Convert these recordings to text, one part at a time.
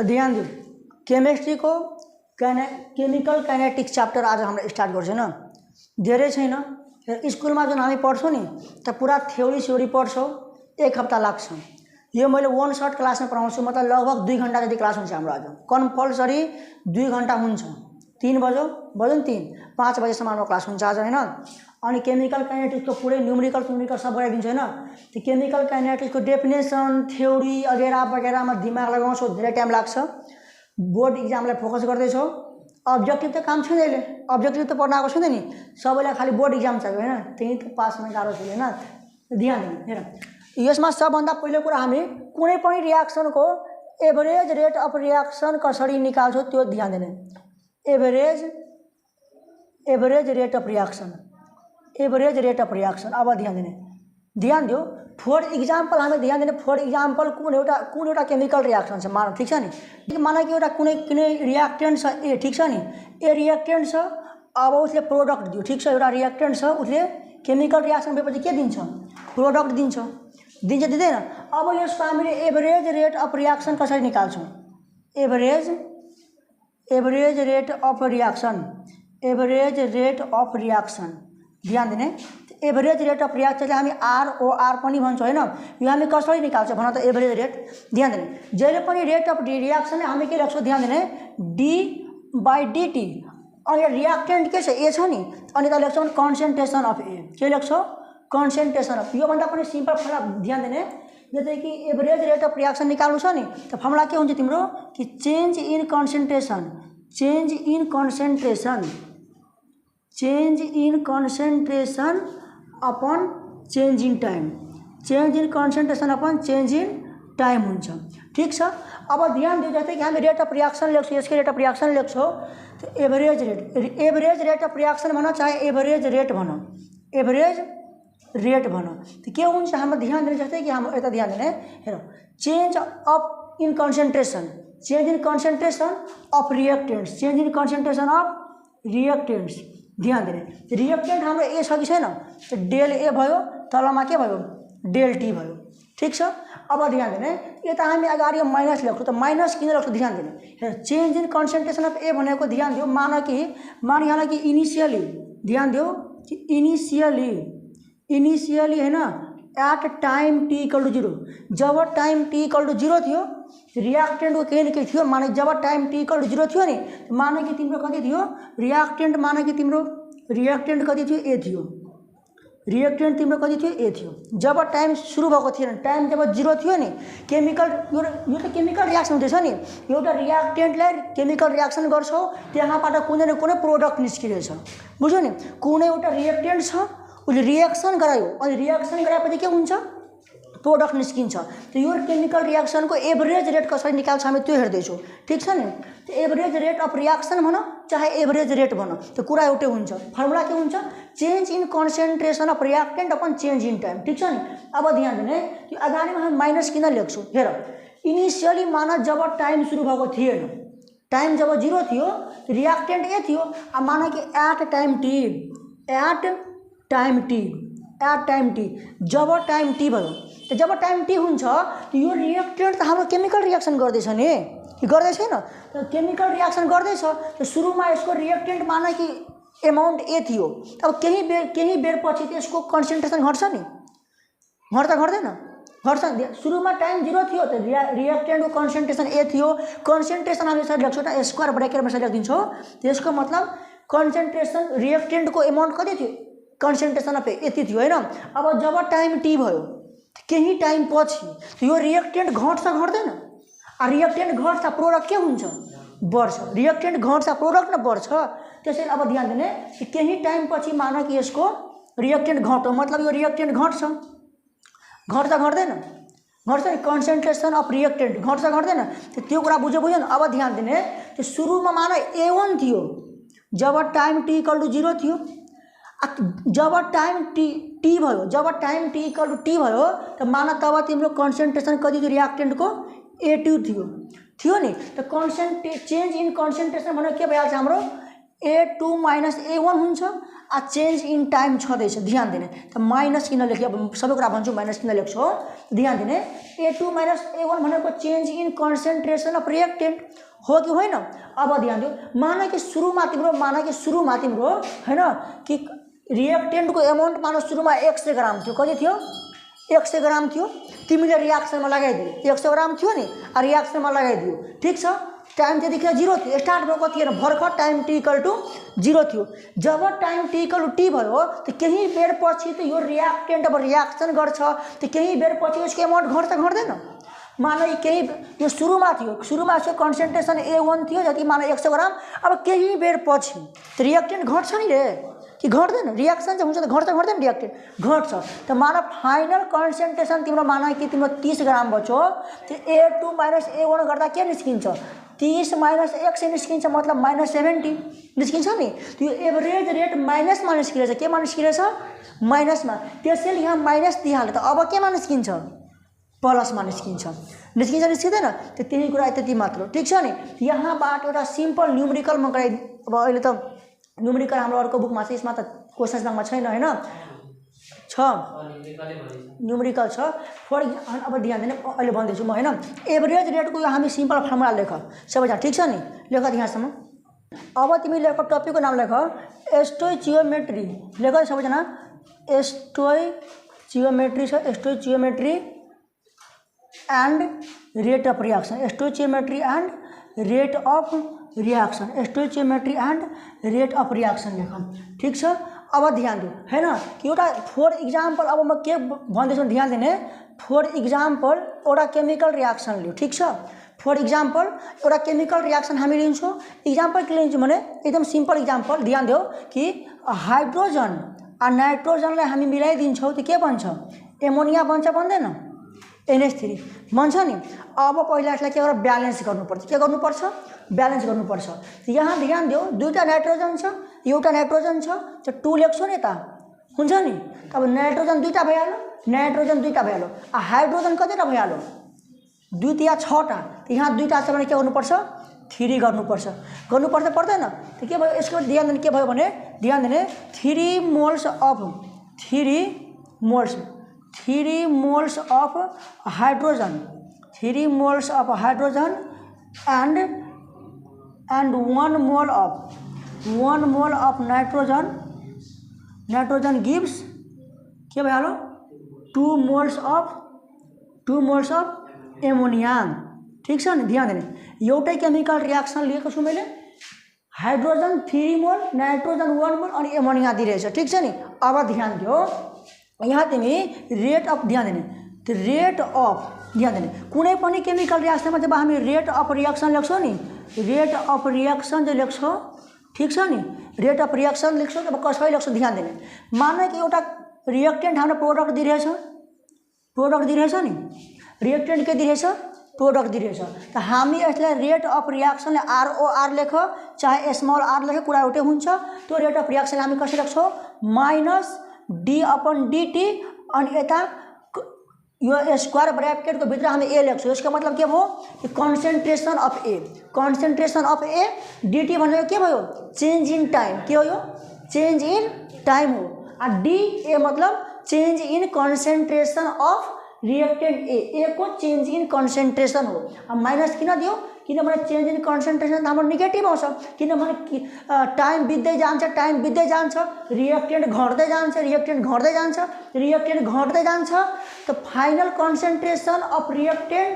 ध्यान दियो केमिस्ट्री को केमिकल काइनेटिक्स चैप्टर आज हम स्टार्ट गर्छौं न धेरै छैन स्कूल में जुन हामी पढ्छौं नि त पूरा थ्योरी पढ्छौं 1 हप्ता लाग्छ यो मैले 1 शॉट क्लास में पढाउँछु मतलब लगभग 2 घंटा जति क्लास हुन्छ हाम्रो आज कम्पलसरी 2 घंटा हुन्छ 3 बजे नि 3 5 बजेसम्म हाम्रो क्लास हुन्छ आज हैन अनि केमिकल काइनेटिक्स को पूरे न्यूमेरिकल सब गराइदिन्छ हैन त्यो केमिकल काइनेटिक्स को डेफिनेसन थ्योरी वगैरह में दिमाग लगाउँछौ धेरै टाइम लाग्छ बोर्ड एक्जामलाई फोकस गर्दैछौ अब्जेक्टिभ त काम छैन अहिले अब्जेक्टिभ त पढ्न आएको छैन नि सबैलाई खाली बोर्ड एक्जाम चाहियो हैन त्यही त पासमा गाह्रो छ हैन ध्यान दिनु हेर यसमा सबभन्दा पहिलो कुरा हामी कुनै पनि रियाक्सनको एभरेज रेट अफ रियाक्सन कसरी निकाल्छौ त्यो ध्यान दिनु एभरेज रेट अफ रियाक्सन अब ध्यान दियो फॉर एग्जाम्पल हमें ध्यान देने फॉर एग्जाम्पल कुन एउटा केमिकल रियाक्सन छ मान ठीक छ नि माना कि एउटा कुनै रिएक्टेन्ट छ ए ठीक छ नि ए रिएक्टेन्ट छ अब उसले प्रोडक्ट दियो ठीक छ एउटा रिएक्टेन्ट छ उसले केमिकल रियाक्सन भएपछि के दिन्छ प्रोडक्ट दिन्छ दिँदैन अब यसको हामीले एभरेज रेट अफ रियाक्सन कसरी निकाल्छौं एभरेज रेट अफ रियाक्सन ध्यान दिने एभरेज रेट अफ रियाक्सन हामी आर पनि भन्छौं हैन यो हामी कसरी निकाल्छौं भन त एभरेज रेट ध्यान दिने जहिले पनि रेट अफ रियाक्सन हामी के लेख्छौं ध्यान दिने d/dt अनि रिएक्टेन्ट के छ ए छ नि अनि त लेख्छौं कन्सन्ट्रेसन अफ ए के लेख्छौं कन्सन्ट्रेसन अफ यो भन्दा पनि सिम्पल फर्मुला ध्यान दिने जस्तै कि एभरेज रेट अफ रियाक्सन निकाल्नु छ नि त फर्मुला के हुन्छ तिम्रो कि change in concentration upon change in time हुन्छ ठीक छ अब ध्यान दियो जस्तै कि हामी रेट अफ रियाक्सन लेख्छौं यसको रेट अफ रियाक्सन लेख्छौं त एभरेज रेट अफ रियाक्सन भन चाहे एभरेज रेट भन त के हुन्छ हाम्रो ध्यान दिने जस्तै कि हाम्रो यता ध्यान दिने हेर चेन्ज इन कन्सन्ट्रेसन अफ रिएक्टेन्ट्स ध्यान दिने रिएक्टेन्ट हाम्रो ए छ कि छैन त डेल ए भयो तलमा के भयो डेल टी भयो ठीक छ अब ध्यान दिने यता हामी अगाडि माइनस लेख्छौं त माइनस किन लेख्छौं ध्यान दिने हेर चेन्ज इन कन्सन्ट्रेसन अफ ए भनेको ध्यान दियो मान यहाँ कि इनिशियली ध्यान दियो कि इनिशियली हैन एट टाइम t = 0 जब टाइम t = 0 थियो रिएक्टेन्ट को केही न केही थियो माने जब टाइम t = 0 थियो नि माने कि तिम्रो कति थियो रिएक्टेन्ट माने कि तिम्रो रिएक्टेन्ट कति थियो ए थियो रिएक्टेन्ट तिम्रो कति थियो ए थियो जब टाइम सुरु भएको थिएन टाइम जब 0 थियो नि केमिकल यो त केमिकल रिएक्सन हुँदैछ नि एउटा रिएक्टेन्टलाई केमिकल रिएक्सन गर्छौ त्यहाँबाट कुनै न कुनै प्रोडक्ट निस्किरहेछ बुझ्यौ नि कुनै एउटा रिएक्टेन्ट छ उसले रिएक्सन गरायो अनि रिएक्सन गराएपछि के हुन्छ प्रोडक्ट निस्किन्छ त यो केमिकल रिएक्सन को एभरेज रेट कसरी निकाल्छ हामी त्यो हेर्दै छौ ठीक छ नि त एभरेज रेट अफ रिएक्सन भन चाहे एभरेज रेट भन त कुरा एउटै हुन्छ फर्मुला के हुन्छ change in concentration of reactant upon change in time ठीक छ नि अब ध्यान दिने यो अगाडिमा हामी माइनस किन लेख्छौं हेर इनिशियली माना जब टाइम सुरु भएको थिएन टाइम जब 0 थियो रिएक्टेन्ट ए थियो अब माना कि एट टाइम टी जब टाइम टी भयो त जब टाइम टी हुन्छ यो रिएक्टेन्ट त हाम्रो केमिकल रिएक्सन गर्दैछ नि गर्दै छैन त केमिकल रिएक्सन गर्दैछ त सुरुमा यसको रिएक्टेन्ट माने कि अमाउन्ट ए थियो अब केही बेर पछि त्यसको कन्सन्ट्रेसन घट्छ नि घट्दैन सुरुमा टाइम 0 थियो त रिएक्टेन्ट को कन्सन्ट्रेसन ए थियो कन्सन्ट्रेसन हामी यसरी लेख्छौं त स्क्वायर ब्रैकेटमा यसरी लेखिदिन्छौं त्यसको मतलब कन्सन्ट्रेसन रिएक्टेन्ट को अमाउन्ट कति थियो कन्सन्ट्रेसन अफ यति थियो हैन अब जब टाइम टी भयो केही टाइम पछि यो रिएक्टेन्ट घट्छ घट्दैन आ रिएक्टेन्ट घट्छ प्रोडक्ट के हुन्छ बढ्छ रिएक्टेन्ट घट्छ प्रोडक्ट न बढ्छ त्यसैले अब ध्यान दिने कि केही टाइम पछि मान कि यसको रिएक्टेन्ट घट्यो मतलब यो रिएक्टेन्ट घट्छ घट्दैन नि कन्सन्ट्रेसन अफ रिएक्टेन्ट घट्छ घट्दैन त्यो कुरा बुझ्यो नि अब ध्यान दिने त्यो सुरुमा मान A1 थियो जब टाइम t = 0 थियो जब टाइम t भयो त मान तब तिम्रो कन्सन्ट्रेसन कति थियो रिएक्टेन्ट को A2 थियो नि त चेन्ज इन कन्सन्ट्रेसन भनेको के भइहाल्छ हाम्रो A2 - A1 हुन्छ चेन्ज इन टाइम छँदैछ, ध्यान दिने। त माइनस किन लेख्यो, अब सबै कुरा भन्छु माइनस किन लेख्छु हो, ध्यान दिने। A2 माइनस A1 भनेको change in concentration of reactant हो कि होइन। अब ध्यान दियो, मान कि सुरुमा तिम्रो होइन कि रिएक्टेन्टको एमाउन्ट मान सुरुमा 100 ग्राम थियो, कति थियो 100 ग्राम थियो, तिमीले रियाक्सनमा लगाइदियो 100 ग्राम थियो नि, रियाक्सनमा लगाइदियो, ठिक छ। टाइम त्यतिखेर 0 थियो, स्टार्ट भएको थिएन, भर्खर टाइम t = 0 थियो। जब टाइम t = t भयो त केही बेर पछि त यो रियाक्टेन्ट अब रियाक्सन गर्छ, त केही बेर पछि यसको एमाउन्ट घट्छ घट्दैन। मान केही यो सुरुमा यसको कन्सन्ट्रेसन A1 थियो, जति मान 100 ग्राम, अब केही बेर पछि त रियाक्टेन्ट घट्छ नि रे कि घट्दैन, रियाक्सन चाहिँ हुन्छ त घट्छ घट्दैन, रियाक्टेन्ट घट्छ। त मान फाइनल कन्सन्ट्रेसन तिम्रो मान कि तिम्रो 30 ग्राम बच्यो, त्यो A2 माइनस A1 गर्दा के निस्किन्छ, 30 माइनस 100 निस्किन्छ, मतलब -70 निस्किन्छ नि। त्यो एभरेज रेट माइनसमा निस्किरहेछ, केमा निस्किरहेछ, माइनसमा। त्यसैले यहाँ माइनस दिइहाल्यो, त अब केमा निस्किन्छ, प्लसमा निस्किन्छ निस्किँदैन। त त्यही कुरा त्यति मात्र, ठिक छ नि। यहाँबाट एउटा सिम्पल न्युमेरिकल म गराइ, अब अहिले त न्युमेरिकल हाम्रो अर्को बुकमा छ, यसमा त क्वेसन्स ब्याङ्कमा छैन होइन, छ न्युमेरिकल छ। फर अब ध्यान दिने, अहिले भन्दैछु म होइन। एभरेज रेटको यो हामी सिम्पल फर्मुला लेख सबैजना, ठिक छ नि, लेख यहाँसम्म। अब तिमी लेख, टपिकको नाम लेख स्टोइचियोमेट्री, लेख सबैजना। स्टोइचियोमेट्री छ, stoichiometry and rate of reaction, stoichiometry and rate of reaction, stoichiometry and rate of reaction लेख, ठिक छ। अब ध्यान दियो होइन कि एउटा फर इक्जाम्पल, अब म के भन्दैछु ध्यान दिने। फर इक्जाम्पल एउटा केमिकल रियाक्सन लियो, ठिक छ। फर इक्जाम्पल एउटा केमिकल रियाक्सन हामी लिन्छौँ। इक्जाम्पल के लिन्छौँ भने एकदम सिम्पल इक्जाम्पल, ध्यान दियो कि हाइड्रोजन र नाइट्रोजनलाई हामी मिलाइदिन्छौँ, त्यो के बन्छ, एमोनिया बन्छ, बन्दैन, NH3 बन्छ नि। अब पहिला यसलाई के गरेर ब्यालेन्स गर्नुपर्छ, के गर्नुपर्छ, ब्यालेन्स गर्नुपर्छ। यहाँ ध्यान दियो, दुईवटा नाइट्रोजन छ, एउटा नाइट्रोजन छ, त्यो 2 लेख्छौ नि त, हुन्छ नि। अब नाइट्रोजन दुईवटा भइहाल्यो, नाइट्रोजन दुईवटा भइहाल्यो, हाइड्रोजन कतिवटा भइहाल्यो, 2 या 6टा। यहाँ दुईवटा छ भने के गर्नुपर्छ, 3 गर्नुपर्छ पर्दैन। त के भयो, यसको ध्यान दिने, के भयो भने ध्यान दिने 3 moles of hydrogen, 3 moles of hydrogen and 1 mole of nitrogen gives के भइहाल्यो 2 मोल्स अफ एमोनिया, ठिक छ नि। ध्यान दिने, एउटै केमिकल रियाक्सन लिएको छु मैले, हाइड्रोजन 3 मोल, नाइट्रोजन 1 मोल अनि एमोनिया दिइरहेछ, ठिक छ नि। अब ध्यान दियो, यहाँ तिमी रेट अफ, ध्यान दिने, रेट अफ, ध्यान दिने, कुनै पनि केमिकल रियाक्सनमा जब हामी रेट अफ रियाक्सन लेख्छौँ नि, रेट अफ रियाक्सन जो लेख्छौँ, ठिक छ नि, रेट अफ रियाक्सन लेख्छौँ, अब कसरी लेख्छौँ ध्यान दिने। मान कि एउटा रिएक्टेन्ट हाम्रो प्रोडक्ट दिइरहेछ नि, रिएक्टेन्ट के दिइरहेछ, प्रोडक्ट दिइरहेछ। त हामी यसलाई रेट अफ रियाक्सनले ROR लेख चाहे स्मल r लेख, कुरा एउटै हुन्छ। त्यो रेट अफ रियाक्सन हामी कसरी लेख्छौँ, -d/dt, अनि यता यो स्क्वायर ब्रैकेट को भित्र हामी A लेख्छौँ। यसको मतलब के भयो, कन्सन्ट्रेसन अफ A dt भनेको के भयो, चेन्ज इन टाइम, के हो यो, चेन्ज इन टाइम हो। A मतलब change in concentration of reactant A को चेन्ज इन कन्सन्ट्रेसन हो। अब माइनस किन दियो, किनभने चेन्ज इन कन्सन्ट्रेसन हाम्रो नेगेटिभ आउँछ, किनभने टाइम बित्दै जान्छ, रिएक्टेन्ट घट्दै जान्छ, त फाइनल कन्सन्ट्रेसन अफ रिएक्टेन्ट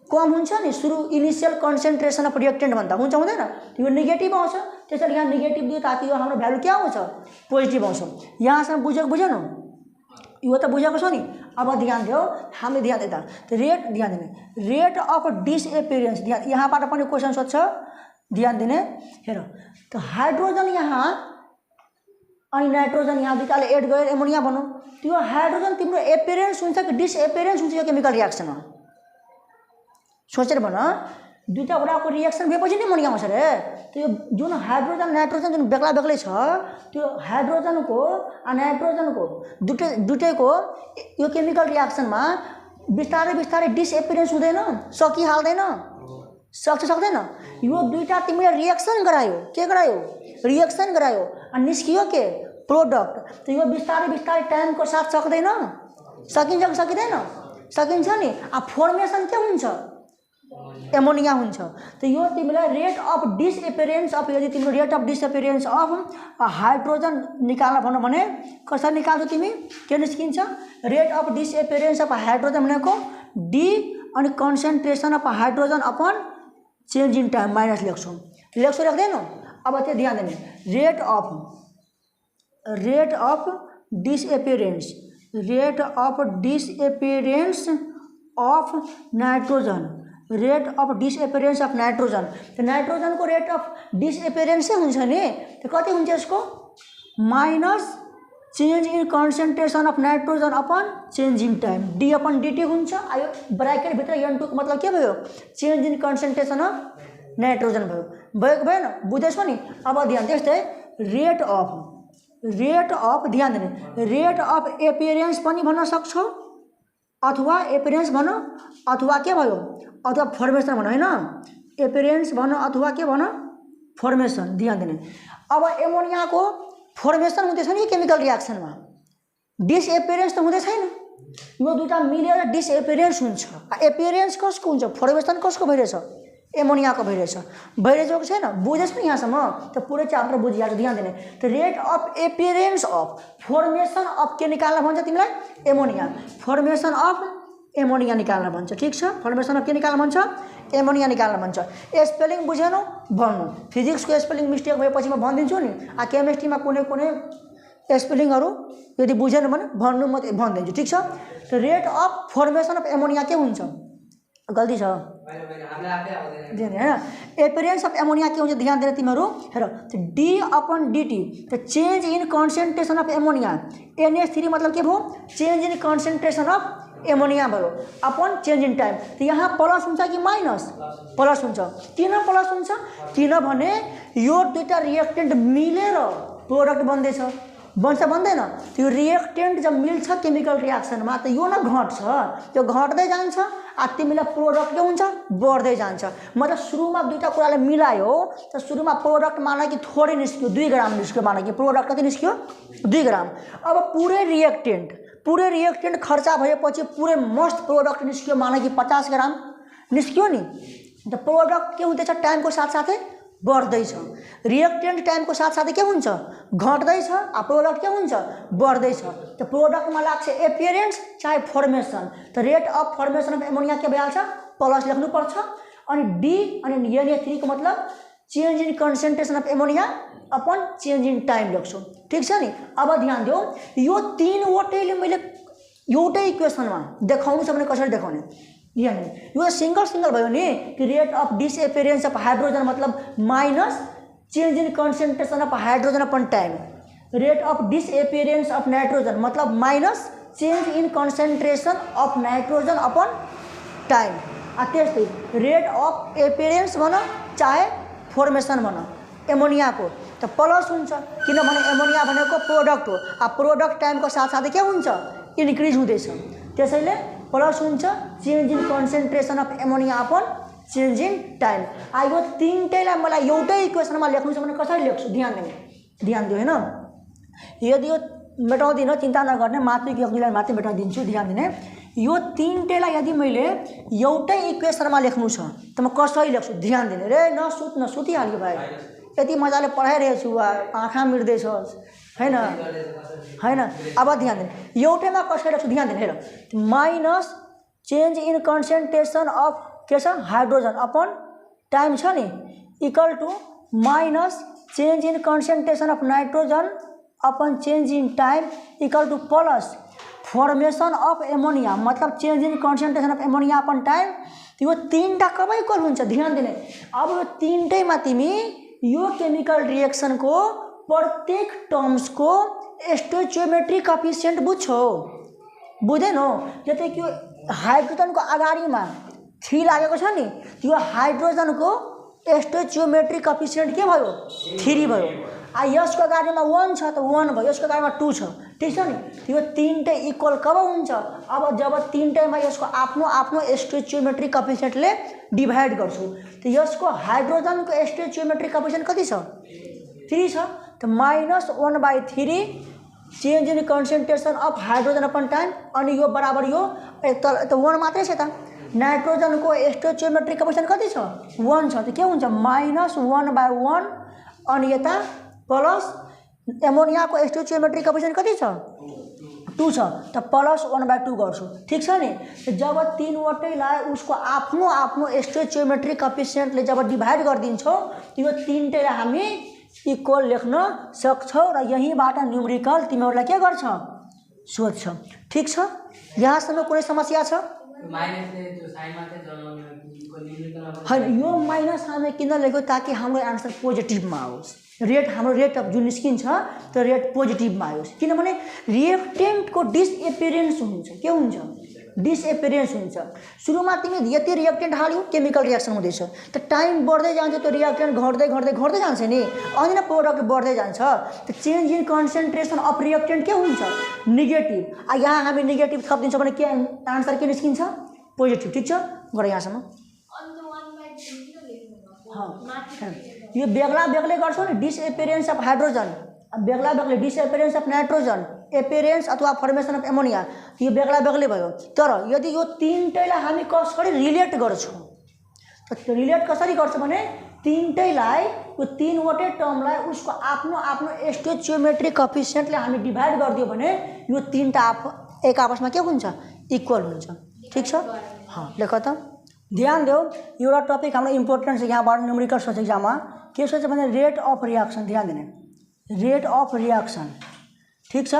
कम हुन्छ नि, सुरु इनिसियल कन्सन्ट्रेसन अफ रिएक्टेन्ट भन्दा हुन्छ, हुँदैन, त्यो नेगेटिभ आउँछ। त्यसैले यहाँ नेगेटिभ दियो ताकि यो हाम्रो भ्यालु के आउँछ, पोजिटिभ आउँछ। यहाँसम्म बुझेन, यो त बुझेको छ नि। अब ध्यान दियो, हामीले ध्यान दिँदा ध्यान दिने, रेट अफ डिसएपियरेन्स, ध्यान, यहाँबाट पनि क्वेसन सोध्छ, ध्यान दिने। हेर, त हाइड्रोजन यहाँ अनि नाइट्रोजन यहाँ दुईटाले एड गरेर एमोनिया बनाऊ, त्यो हाइड्रोजन तिम्रो एपियरेन्स हुन्छ कि डिसएपियरेन्स हुन्छ यो केमिकल रियाक्सनमा, सोचेर भन। दुईटा वटाको रिएक्सन भएपछि नै एमोनिया आउँछ रे। त्यो जुन हाइड्रोजन नाइट्रोजन जुन बेग्ला बेग्लै छ, त्यो हाइड्रोजनको र नाइट्रोजनको दुटैको यो केमिकल रियाक्सनमा बिस्तारै डिसएपियरेन्स हुँदैन, सकिहाल्दैन, सक्छ सक्दैन? यो दुईटा तिमीले रिएक्सन गरायो, के गरायो? रिएक्सन गरायो अनि निस्कियो के? प्रोडक्ट। त यो बिस्तारै बिस्तारै टाइमको साथ सक्दैन? सकिन्छ कि सकिँदैन? सकिन्छ नि। फर्मेसन के हुन्छ? एमोनिया हुन्छ। त यो तिमीलाई रेट अफ डिसएपियरेन्स अफ, यदि तिम्रो rate of disappearance of hydrogen निकाल्न भन्नु भने कसरी निकाल्छौ तिमी? के निस्किन्छ? Rate of disappearance of hydrogen भनेको डी अनि concentration of hydrogen upon change in time minus लेख्छौँ। लेख्दैनौ? अब त्यो ध्यान दिने, rate of disappearance of nitrogen, rate of disappearance of nitrogen. तो नाइट्रोजन को रेट अफ डिसएपियरेन्सै हुन्छ नि, तो कति हुन्छ यसको? Minus change in concentration of nitrogen upon change in time, D upon dt हुन्छ। आयो ब्राकेट भित्र N2 को मतलब के भयो? Change in concentration of nitrogen भयो। भएको भएन? बुझेछौ नि? अब ध्यान त्यस्तै रेट अफ ध्यान दिने, रेट अफ एपियरेन्स पनि भन्न सक्छौ, अथवा एपियरेन्स भन, अथवा के भयो? अथवा फर्मेसन भन, हैन? एपियरेन्स भन अथवा के भन? फर्मेसन। ध्यान दिने। अब एमोनियाको फर्मेसन हुँदैछ नि केमिकल रियाक्सनमा, डिसएपियरेन्स त हुँदै छैन। यो दुईटा मिलेर डिसएपियरेन्स हुन्छ। एपियरेन्स कसको हुन्छ? फर्मेसन कसको भइरहेछ? एमोनियाको भइरहेछ कि छैन? बुझेछ नि यहाँसम्म? त पुरै च्याप्टर बुझिहाल्छ। ध्यान दिने। त rate of appearance of formation of के निकाल्न भन्छ तिमीलाई? एमोनिया। फर्मेसन अफ एमोनिया निकाल्न भन्छ। ठिक छ? फर्मेसन अफ के निकाल्न भन्छ? एमोनिया निकाल्न भन्छ। स्पेलिङ बुझेनौ? भन्नु। फिजिक्सको स्पेलिङ मिस्टेक भएपछि म भनिदिन्छु नि। केमिस्ट्रीमा कुनै स्पेलिङहरू यदि बुझेन भने भन्नु, म भनिदिन्छु। ठिक छ? त rate of formation of ammonia के हुन्छ? गल्ती छ हैन? एपियरेन्स अफ एमोनिया के हुन्छ? ध्यान दिएर तिमीहरू हेर, डी अपन डिटी। त change in concentration of ammonia, NH3 मतलब के भयो? Change in concentration of ammonia भयो अपन चेन्ज इन टाइम। त यहाँ प्लस हुन्छ कि माइनस? प्लस हुन्छ। किन प्लस हुन्छ? किनभने यो दुईटा रिएक्टेन्ट मिलेर प्रोडक्ट बन्दैछ। बन्छ बन्दैन? त्यो रिएक्टेन्ट जब मिल्छ केमिकल रियाक्सनमा त यो न घट्छ, त्यो घट्दै जान्छ। तिमीलाई प्रोडक्ट के हुन्छ? बढ्दै जान्छ। मतलब सुरुमा दुईटा कुराले मिलायो त सुरुमा प्रोडक्ट माना कि थोरै निस्क्यो, 2 ग्राम निस्क्यो, माना कि प्रोडक्ट कति निस्क्यो? 2 ग्राम। अब पुरै रिएक्टेन्ट खर्चा भएपछि पुरै मस्त प्रोडक्ट निस्क्यो, माना कि 50 ग्राम निस्क्यो नि। त प्रोडक्ट के हुँदैछ? टाइमको साथसाथै बढ्दैछ। रिएक्टेन्ट टाइमको साथसाथै के हुन्छ? घट्दैछ। प्रोडक्ट के हुन्छ? बढ्दैछ। त प्रोडक्टमा लाग्छ एपियरेन्स चाहे फर्मेसन। त rate of formation of ammonia के भइहाल्छ? प्लस लेख्नुपर्छ। अनि डी अनि NH3 को मतलब change in concentration of ammonia upon change in time लेख्छौँ। ठिक छ नि? अब ध्यान दियो, यो 3वटैले मैले एउटै इक्वेसनमा देखाउनु छ भने कसरी देखाउने? यो सिंगल भयो नि कि rate of disappearance of hydrogen मतलब minus change in concentration of hydrogen upon time, rate of disappearance of nitrogen मतलब minus change in concentration of nitrogen upon time. त्यस्तै रेट अफ एपियरेन्स भन चाहे फर्मेसन भन एमोनियाको त प्लस हुन्छ, किनभने ammonia भनेको प्रोडक्ट हो। प्रोडक्ट टाइमको साथसाथै के हुन्छ? इन्क्रिज हुँदैछ। त्यसैले प्लस हुन्छ change in concentration of ammonia upon change in time. यो तीनटैलाई मलाई एउटै इक्वेसनमा लेख्नु छ भने कसरी लेख्छु? ध्यान दियो हैन? यदि यो मेटाउँदिन चिन्ता नगर्ने, माथि योगीलाई माथि मेटाइदिन्छु। ध्यान दिने, यो तीनटैलाई यदि मैले एउटै इक्वेसनमा लेख्नु छ त म कसरी लेख्छु? ध्यान दिने रे, नसुतिहाल्यो भाइ। यति मजाले पढाइरहेछु, आँखा मिर्दैछस् हैन? अब ध्यान दिने, एउटैमा कसरी लेख्छु? ध्यान दिने, हेर, minus change in concentration of के छ? हाइड्रोजन अपन टाइम छ नि, equal to minus change in concentration of nitrogen upon change in time equal to plus formation of ammonia मतलब change in concentration of ammonia upon time. यो तीनटा कब equal हुन्छ? ध्यान दिने। अब यो तीनटैमा तिमी यो केमिकल रिएक्सनको प्रत्येक टर्म्सको स्टोइचियोमेट्रिक कोएफिसिएन्ट बुझ्छौ? बुझेनौ? जस्तै कि हाइड्रोजनको अगाडिमा 3 लागेको छ नि, त्यो हाइड्रोजनको स्टोइचियोमेट्रिक कोएफिसिएन्ट के भयो? 3 भयो। यसको अगाडिमा 1 छ त 1 भयो, यसको अगाडिमा 2 छ ठीक छ नि। यो तीनटै इक्वल कब हुन्छ? अब जब तीनटैमा यसको आफ्नो आफ्नो स्टोइचियोमेट्रिक कोएफिसिएन्टले डिभाइड गर्छु। त यसको हाइड्रोजनको स्टोइचियोमेट्रिक कोएफिसिएन्ट कति छ? 3 छ। त -1/3 change in concentration of hydrogen upon time, अनि यो बराबर यो त 1 मात्रै छ त। नाइट्रोजनको स्टोइचियोमेट्रिक कोएफिसिएन्ट कति छ? 1 छ। त के हुन्छ? -1/1 अनि यता प्लस एमोनियाको स्टोइचियोमेट्रिक कोएफिसिएन्ट कति छ? 2 छ। त +1/2 गर्छु। ठीक छ नि। जब तीनवटैलाई उसको आफ्नो आफ्नो स्टोइचियोमेट्रिक कोएफिसिएन्टले जब डिभाइड गरिदिन्छौँ यो तीनटैलाई हामी इक्वल लेख्न सक्छौँ र यहीँबाट न्युमेरिकल तिमीहरूलाई के गर्छ? सोध्छ। ठीक छ? यहाँसम्म कुनै समस्या छ? होइन, यो माइनस हामीले किन लेख्यो? ताकि हाम्रो आन्सर पोजिटिभमा आओस्। हाम्रो रेट अफ जुन निस्किन्छ त्यो रेट पोजिटिभमा आओस्। किनभने रिएक्टेन्टको डिसएपियरेन्स हुन्छ। के हुन्छ? डिसएपियरेन्स हुन्छ। सुरुमा तिमी यति रिएक्टेन्ट हाल्यौ, केमिकल रिएक्सन हुँदैछ, त टाइम बढ्दै जान्छ, त्यो रिएक्टेन्ट घट्दै घट्दै घट्दै जान्छ नि, अनि न प्रोडक्ट बढ्दै जान्छ। त change in concentration of reactant के हुन्छ? नेगेटिभ। यहाँ हामी नेगेटिभ थपिदिन्छौँ भने के आन्सर के निस्किन्छ? पोजिटिभ। ठिक छ? गर यहाँसम्म। यो बेग्ला बेग्लै गर्छौ नि, डिसएपियरेन्स अफ हाइड्रोजन, बेग्ला बेग्लै डिसएपियरेन्स अफ नाइट्रोजन, एपियरेन्स अथवा फर्मेसन अफ एमोनिया, यो बेग्ला बेग्लै भयो। तर यदि यो तीनटैलाई हामी कसरी रिलेट गर्छौँ, त रिलेट कसरी गर्छ भने तीनटैलाई यो तीनवटै टर्मलाई उसको आफ्नो आफ्नो स्टोइचियोमेट्रिक कोएफिसिएन्टले हामी डिभाइड गरिदियो भने यो तीनटा एक आपसमा के हुन्छ? इक्वल हुन्छ। ठीक छ? लेख त। ध्यान देऊ, एउटा टपिक हाम्रो इम्पोर्टेन्ट छ यहाँबाट न्युमेरिकल सोच एक्जाममा। के सोच भने रेट अफ रिएक्सन। ध्यान दिने, रेट अफ रिएक्सन। ठीक छ?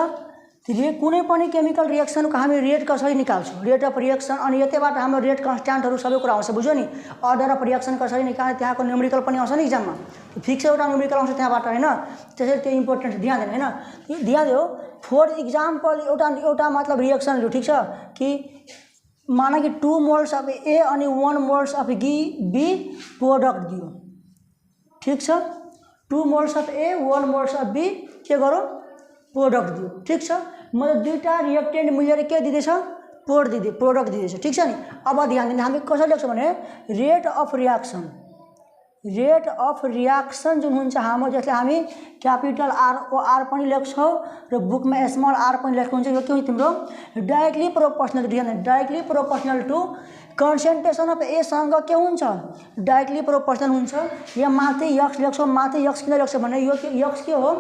कुनै पनि केमिकल रिएक्सनको हामी रेट कसरी निकाल्छौँ? रेट अफ रिएक्सन, अनि यतैबाट हाम्रो रेट कन्स्ट्यान्टहरू सबै कुरा आउँछ। बुझ्यो नि? अर्डर अफ रिएक्सन कसरी निकाल्ने, त्यहाँको न्युमेरिकल पनि आउँछ नि एक्जाममा। फिक्स एउटा न्युमेरिकल आउँछ त्यहाँबाट, होइन? त्यसरी त्यो इम्पोर्टेन्ट छ। ध्यान दिने, होइन? ध्यान देऊ, फर इक्जाम्पल एउटा मतलब रिएक्सन लियो। ठीक छ? कि माना कि 2 मोल्स अफ ए अनि 1 मोल्स अफ बी प्रोडक्ट दियो। ठीक छ? 2 moles of A 1 moles of B के गरौँ? प्रोडक्ट दियो। ठीक छ? मतलब दुईटा रिएक्टेन्ट मिलेर के दिँदैछ? प्रोडक्ट दिँदैछ। ठीक छ नि? अब ध्यान दिने, हामी कसरी लेख्छौँ भने rate of reaction. Rate of reaction जुन हुन्छ हाम्रो, जसले हामी क्यापिटल आर पनि लेख्छौँ र बुकमा स्मल आर पनि लेख्नु हुन्छ। यो के हुन्छ तिम्रो? Directly proportional. Directly proportional to concentration of एसँग के हुन्छ? डाइरेक्टली प्रोपोर्सनल हुन्छ। यहाँ माथि यक्स लेख्छौँ। माथि यक्स किन लेख्छौँ भने यो यक्स के हो?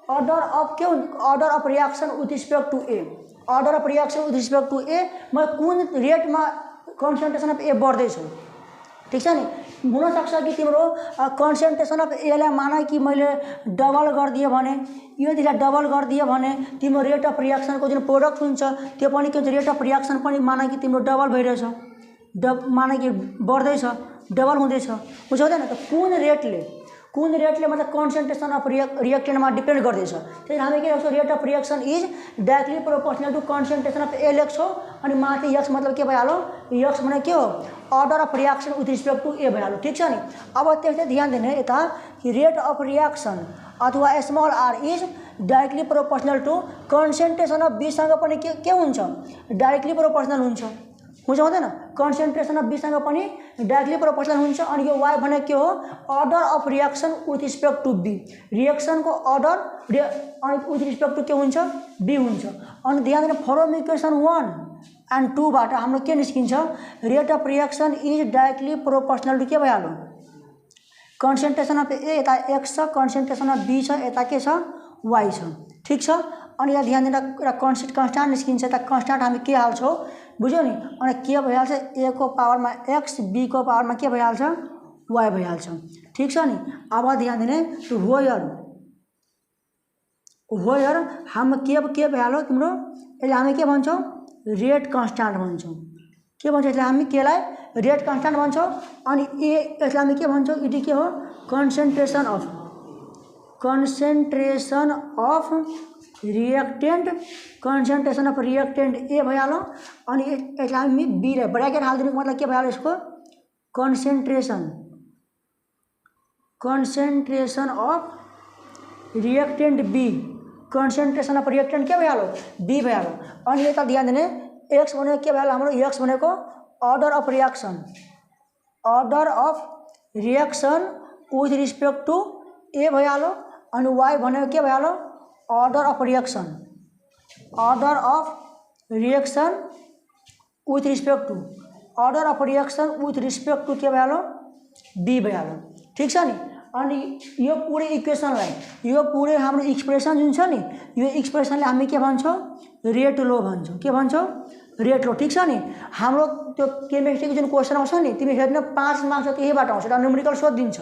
Order of reaction with respect to A. Order of reaction with respect to A, म कुन रेटमा कन्सन्ट्रेसन अफ ए बढ्दैछ। ठीक छ नि? हुनसक्छ कि तिम्रो कन्सन्ट्रेसन अफ एलाई माना कि मैले डबल गरिदिएँ भने, यो दिला डबल गरिदिएँ भने तिम्रो रेट अफ रिएक्सनको जुन प्रोडक्ट हुन्छ त्यो पनि के हुन्छ? रेट अफ रिएक्सन पनि माना कि तिम्रो डबल भइरहेछ, माना कि बढ्दैछ, डबल हुँदैछ। हुन्छ हुँदैन? त कुन रेटले मतलब कन्सन्ट्रेसन अफ रिएक्टेन्टमा डिपेन्ड गर्दैछ। त्यही हामी के लेख्छौँ? Rate of reaction is directly proportional to concentration of A लेख्छौँ, अनि माथि यक्स मतलब के भइहाल्यो? यक्स भने के हो? Order of reaction with respect to A भइहाल्यो। ठीक छ नि? अब त्यस्तै ध्यान दिने यता कि रेट अफ रिएक्सन अथवा small r is directly proportional to concentration of बीसँग पनि के हुन्छ? डाइरेक्टली प्रोपोर्सनल हुन्छ हुँदैन? कन्सन्ट्रेसन अफ बीसँग पनि डाइरेक्टली प्रोपोर्सनल हुन्छ। अनि यो वाइ भने के हो? Order of reaction with respect to B. रिएक्सनको अर्डर अनि विथ रिस्पेक्ट टु के हुन्छ? बी हुन्छ। अनि ध्यान दिने, फ्रम इक्वेसन 1 एन्ड 2 बाट हाम्रो के निस्किन्छ? Rate of reaction is directly proportional to के भइहाल्यो? कन्सन्ट्रेसन अफ ए यता एक्स छ, कन्सन्ट्रेसन अफ बी छ, यता के छ? वाइ छ। ठीक छ? अनि यहाँ ध्यान दिँदा एउटा कन्स्ट्यान्ट निस्किन्छ। यता कन्स्ट्यान्ट हामी के हाल्छौँ? बुझ्यौ नि? अनि के भइहाल्छ? ए को पावरमा एक्स, बी को पावरमा के भइहाल्छ? वाइ भइहाल्छ। ठीक छ नि? अब ध्यान दिने, वेयर हम के भइहाल्यो तिम्रो? यसले हामी के भन्छौँ? रेट कन्स्ट्यान्ट भन्छौँ। के भन्छ यसले? हामी केलाई रेट कन्स्ट्यान्ट भन्छौँ। अनि यसलाई हामी के भन्छौँ? इट के हो? Concentration of reactant. Concentration of reactant A भइहाल्यो। अनि यसलाई हामी बीलाई ब्राकेट हालिदिनुको मतलब के भइहाल्यो? यसको concentration of reactant B. Concentration of reactant के भइहाल्यो बी भइहाल्यो। अनि यता ध्यान दिने एक्स भनेको के भइहाल्यो हाम्रो एक्स भनेको order of reaction with respect to A भइहाल्यो। अनि वाई भनेको के भइहाल्यो order of reaction with respect to के भइहाल्यो बी भइहाल्यो। ठीक छ नि। अनि यो पुरै इक्वेसनलाई यो पुरै हाम्रो एक्सप्रेसन जुन छ नि यो एक्सप्रेसनलाई हामी के भन्छौँ रेट लो भन्छौँ। के भन्छौँ रेट लो। ठीक छ नि। हाम्रो त्यो केमिस्ट्रीको जुन क्वेसन आउँछ नि तिमी हेर्न 5 मार्क्स त्यहीबाट आउँछ। एउटा न्युमेरिकल सोधिदिन्छ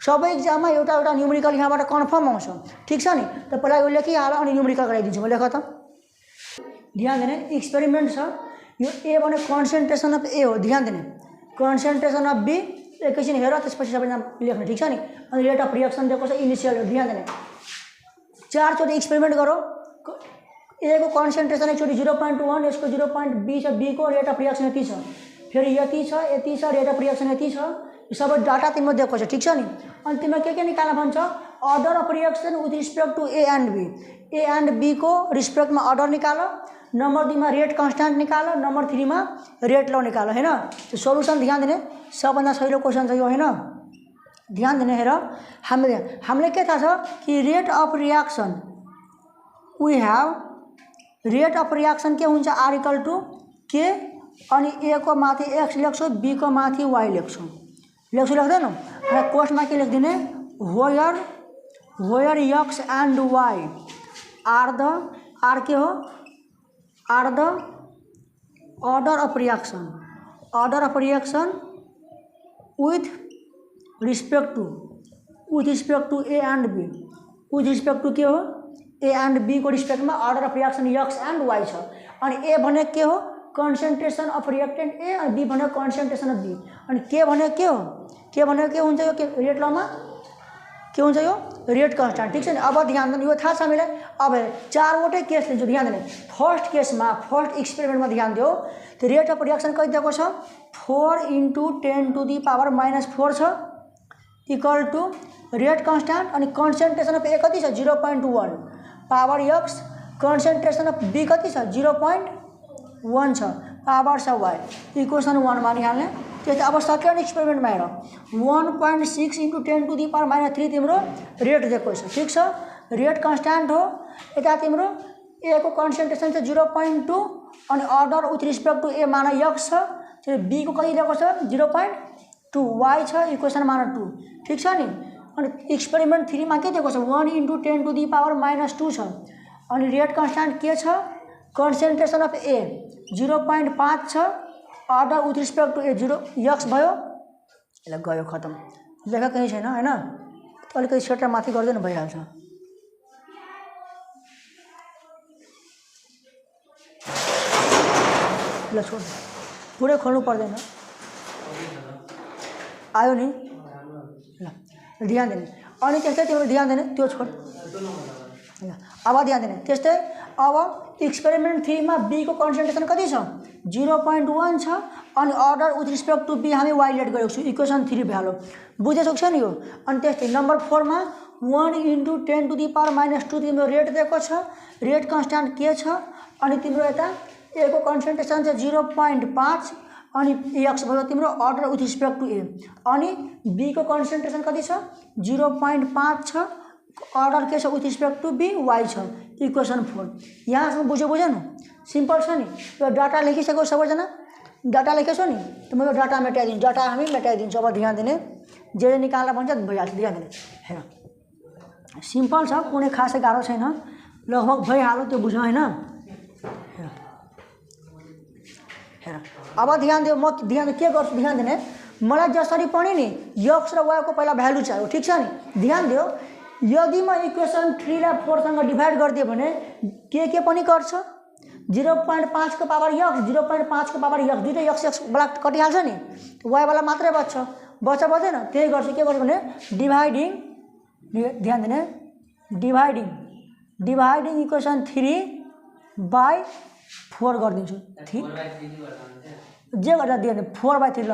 सबै एक्जाममा एउटा न्युमेरिकल यहाँबाट कन्फर्म आउँछ। ठीक छ नि। त पहिला यो लेखिहाल अनि न्युमेरिकल गराइदिन्छु म। लेख त ध्यान दिने एक्सपेरिमेन्ट छ यो ए भने कन्सेन्ट्रेसन अफ ए हो। ध्यान दिने कन्सेन्ट्रेसन अफ बी एकैछिन हेर त्यसपछि सबैजना लेख्ने। ठीक छ नि। अनि रेट अफ रिएक्सन दिएको छ इनिसियल। ध्यान दिने 4 चोटि एक्सपेरिमेन्ट गरौँ। ए को कन्सेन्ट्रेसन एकचोटि 0.1 यसको 0.2 छ बी को रेट अफ रिएक्सन यति छ फेरि यति छ रेट अफ रिएक्सन यति छ यो सबै डाटा तिम्रो दिएको छ। ठीक छ नि। अनि तिम्रो के निकाल्न भन्छ order of reaction with respect to A and B को रिस्पेक्टमा अर्डर निकाल। नम्बर 2 मा रेट कन्स्ट्यान्ट निकाल। नम्बर 3 मा रेट लो निकाल। हैन त्यो सोलुसन ध्यान दिने सबभन्दा सजिलो क्वेसन छ यो। हैन ध्यान दिने हेर हामीले के थाहा छ कि rate of reaction we have rate of reaction के हुन्छ आर इक्वल टू के अनि ए को माथि एक्स लेख्छौँ बी को माथि वाई लेख्छौँ। लेख्दैनौ र कोर्समा के लेखिदिने where x and y are के हो are the order of reaction with respect to A and B with respect to के हो ए एन्ड बी को रिस्पेक्टमा order of reaction x and y छ। अनि ए भने के हो कन्सेन्ट्रेसन अफ रिएक्टेन्ट ए अनि बी भने कन्सेन्ट्रेसन अफ बी अनि के भने के हो के हुन्छ यो के रेट लमा के हुन्छ यो रेट कन्स्ट्यान्ट। ठीक छ नि। अब ध्यान दिनु यो थाहा छ हामीलाई। अब 4वटै केस लिन्छु। ध्यान दिने फर्स्ट केसमा फर्स्ट एक्सपेरिमेन्टमा ध्यान दियो त्यो रेट अफ रिएक्सन कति दिएको छ 4 × 10⁻⁴ छ इक्वल टू रेट कन्स्ट्यान्ट अनि कन्सेन्ट्रेसन अफ ए कति छ 0.1 पावर एक्स कन्सेन्ट्रेसन अफ बी कति छ 0.1 छ पावर छ वाई इक्वेसन 1 मानिहाल्ने। त्यसै अब सेकेन्ड एक्सपेरिमेन्टमा हेर 1.6 × 10⁻³ तिम्रो रेट दिएको छ। ठीक छ। रेट कन्स्ट्यान्ट हो। यता तिम्रो ए को कन्सेन्ट्रेसन छ 0.2 अनि अर्डर विथ रिस्पेक्ट टू ए मान एक्स छ त्यो बी को कति दिएको छ 0.2 वाई छ इक्वेसन मान 2। ठीक छ नि। अनि एक्सपेरिमेन्ट 3 मा के दिएको छ 1 × 10⁻² छ अनि रेट कन्स्ट्यान्ट के छ कन्सेन्ट्रेसन अफ ए 0.5 छ order with respect to A 0 X भयो। यसलाई गयो खतम लेखा कहीँ छैन। हैन अलिकति सेटर माथि गर्दैन भइहाल्छ। ल छोड पुरै खोल्नु पर्दैन आयो नि। ल ध्यान दिने अनि त्यस्तै तिम्रो ध्यान दिने त्यो छोड अब ध्यान दिने त्यस्तै अब एक्सपेरिमेन्ट 3 मा बी को कन्सेन्ट्रेसन कति छ 0.1 छ अनि order with respect to B हामी वाई लेट गरेको छु इक्वेसन 3 भ्यालु बुझेछौ छ नि यो। अनि त्यस्तै नम्बर 4 मा 1 × 10⁻² तिम्रो रेट दिएको छ रेट कन्स्ट्यान्ट के छ अनि तिम्रो यता ए को कन्सेन्ट्रेसन छ 0.5 अनि एक्स भयो तिम्रो अर्डर विथ रिस्पेक्ट टू ए अनि बी को कन्सेन्ट्रेसन कति छ 0.5 छ अर्डर के छ with respect to B Y छ इक्वेसन 4। यहाँसम्म बुझेन सिम्पल छ नि। यो डाटा लेखिसक्यो सबैजना डाटा लेखेछौ नि त म यो डाटा मेटाइदिन्छु डाटा हामी मेटाइदिन्छु। अब ध्यान दिने जे निकाल्न भन्छ भइहाल्छ। ध्यान दिने हेर सिम्पल छ कुनै खासै गाह्रो छैन लगभग भइहाल्यो त्यो बुझ हैन। हेर अब ध्यान दियो म ध्यान के गर्छु ध्यान दिने मलाई जसरी पनि नि एक्स र वाई को पहिला भ्यालु चाहियो। ठीक छ नि। ध्यान दियो यदि म इक्वेसन 3 लाई 4 सँग डिभाइड गरिदिए भने के पनि गर्छ 0.5 को पावर एक्स 0.5 को पावर एक्स दुईटै एक्स वाला कटिहाल्छ नि वाई वाला मात्रै बच्दैन त्यही गर्छु। के गर्छु भने डिभाइडिङ ध्यान दिने डिभाइडिङ इक्वेसन 3/4 गरिदिन्छु। जे गर्दा दिए 4/3 ल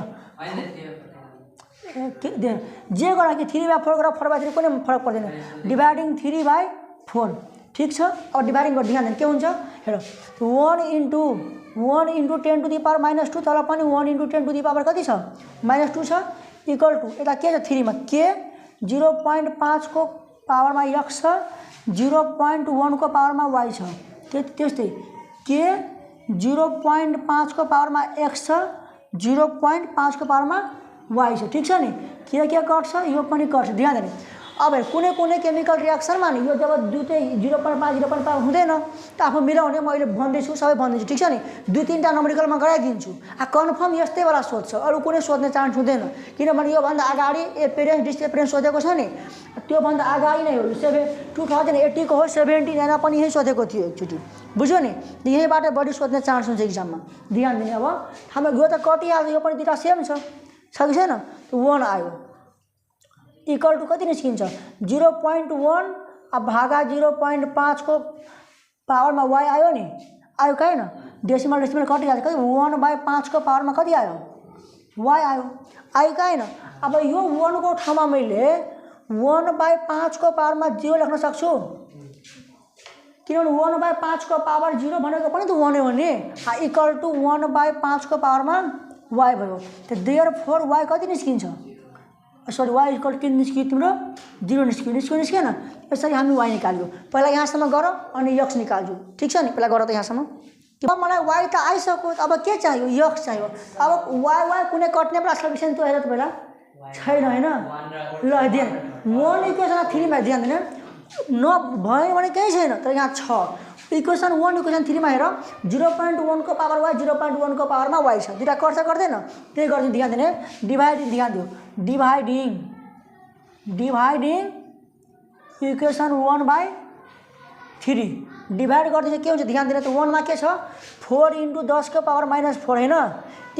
जे गर्दा कि 3/4 गरेर 4/3 कुनै फरक पर्दैन डिभाइडिङ 3/4। ठीक छ। अब डिभाइडिङ गर्दा ध्यान दिनु के हुन्छ हेर 1 इन्टु 10 टु दी पावर -2 तल पनि 1 इन्टु 10 टु दी पावर कति छ -2 छ इक्वल टु यता के छ 3 मा के 0.5 को पावरमा x छ 0.1 को पावरमा y छ त्यस्तै के 0.5 को पावरमा x छ 0.5 को पावरमा y छ ठीक छ नि के कट्छ यो पनि कट्छ ध्यान दिनु। अब कुनै कुनै केमिकल रिएक्सनमा नि यो जब दुईटै 0.5 हुँदैन त आफू मिलाउने मैले भन्दैछु सबै भन्दैछु ठीक छ नि 2-3टा नम्बरिकलमा गराइदिन्छु कन्फर्म यस्तै वाला सोध्छ अरू कुनै सोध्ने चान्स हुँदैन किनभने योभन्दा अगाडि एपेरेन्स डिसएपेरेन्स सोधेको छ नि त्योभन्दा अगाडि नै हो 2080 को हो 79 पनि यही सोधेको थियो एकचोटि बुझ्यो नि यहीबाट बढी सोध्ने चान्स हुन्छ इक्जाममा ध्यान दिने। अब हाम्रो यो त कटिहाल्छ यो पनि दुईटा सेम छ कि छैन 1 आयो इक्वल टु कति निस्किन्छ 0.1 अब भागा 0.5 को पावरमा y आयो नि आयो कैन डेसिमल कटिहाल्छ कति 1/5 को पावरमा कति आयो y आयो कैन। अब यो 1 को ठाउँमा मैले 1/5 को पावरमा 0 लेख्न सक्छु किनभने 1/5 को पावर 0 भनेको पनि त 1 हो नि इक्वल टु 1/5 को पावरमा y भयो त देयरफोर y कति निस्किन्छ सरी y इक्वल के निस्कियो तिम्रो 0 निस्किएन यसरी हामी y निकाल्यो पहिला यहाँसम्म गर अनि x निकाल्छु ठीक छ नि पहिला गर त यहाँसम्म अब मलाई y त आइसक्यो अब के चाहियो x चाहियो अब y कुनै कट्ने बेला सब्स्टिट्युसन त्यो हेर त पहिला छैन हैन ल ध्यान 1 इक्वेसन 3 मा ध्यान दिनु न भयो भने केही छैन तर यहाँ छ इक्वेसन 1 इक्वेसन 3 मा हेर 0.1 को पावर y 0.1 को पावरमा y छ दुईटा कर्छ गर्दैन त्यही गर्छु ध्यान दिने डिभाइडिङ ध्यान दियो डिभाइडिङ इक्वेसन 1/3 डिभाइड गर्दा के हुन्छ ध्यान दिने त 1 मा के छ 4 इन्टु 10 को पावर -4 हैन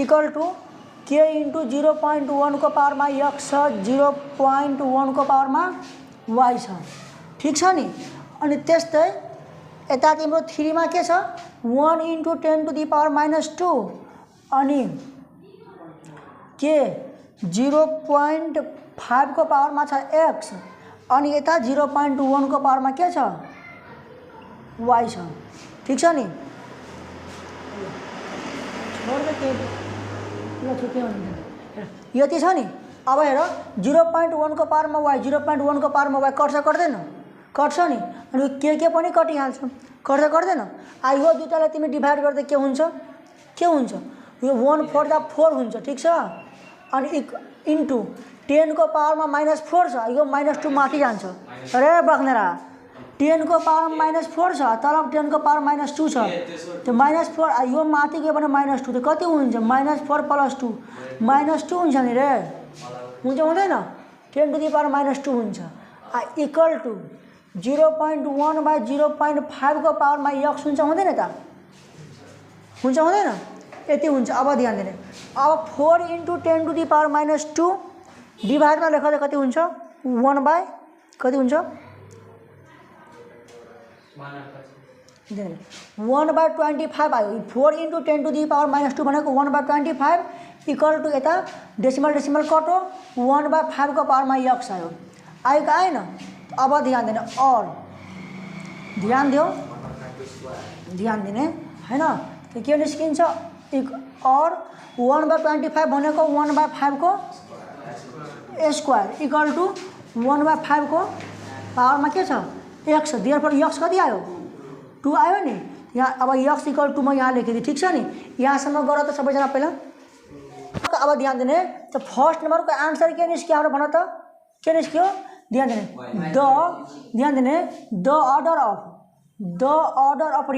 इक्वल टु के इन्टु 0.1 को पावरमा x छ 0.1 को पावरमा y छ ठीक छ नि। अनि त्यस्तै यता तिम्रो 3 मा के छ 1 इन्टु 10 टु दी पावर -2 अनि के 0.5 को पावरमा छ x अनि यता 0.1 को पावरमा के छ y छ ठीक छ नि। यति छ नि अब हेर 0.1 को पावरमा y 0.1 को पावरमा y कट्छ गर्दैन कट्छ नि अनि के पनि कटिहाल्छ कट्छ गर्दैन यो दुईटालाई तिमी डिभाइड गर्दा के हुन्छ यो 1/4 हुन्छ ठीक छ अनि इन्टु 10 को पावरमा -4 छ यो -2 माथि जान्छ अरे बग्नेरा 10 को पावरमा -4 छ तल 10 को पावर -2 छ त्यो -4 यो माथि गयो भने -2 त कति हुन्छ -4 + 2 -2 हुन्छ नि रे हुन्छ हुँदैन 10 टु दी पावर -2 हुन्छ इक्वल टु 0.1/0.5 को पावरमा x हुन्छ हुँदैन त हुन्छ हुँदैन यति हुन्छ। अब ध्यान दिने अब 4 इन्टु 10 टु दी पावर -2 डिभाइडमा लेख्दा कति हुन्छ 1 कति हुन्छ 1/25 आयो 4 इन्टु 10 टु दी पावर -2 भनेको 1/25 इक्वल टु यता डेसिमल कटो 1/5 को पावरमा x आयो कि आएन। अब ध्यान दिने और ध्यान दिने हैन त के निस्किन्छ और 1/25 भनेको 1/5 को स्क्वायर इक्वल टु 1/5 को पावरमा के छ x देयरफोर x कति आयो 2 आयो नि यहाँ अब x इक्वल टु म यहाँ लेखिदिए ठीक छ नि यहाँसम्म गर त सबैजना पहिला। अब ध्यान दिने त फर्स्ट नम्बरको आन्सर के निस्क्यो हाम्रो भन त के निस्क्यो ध्यान दिने the order of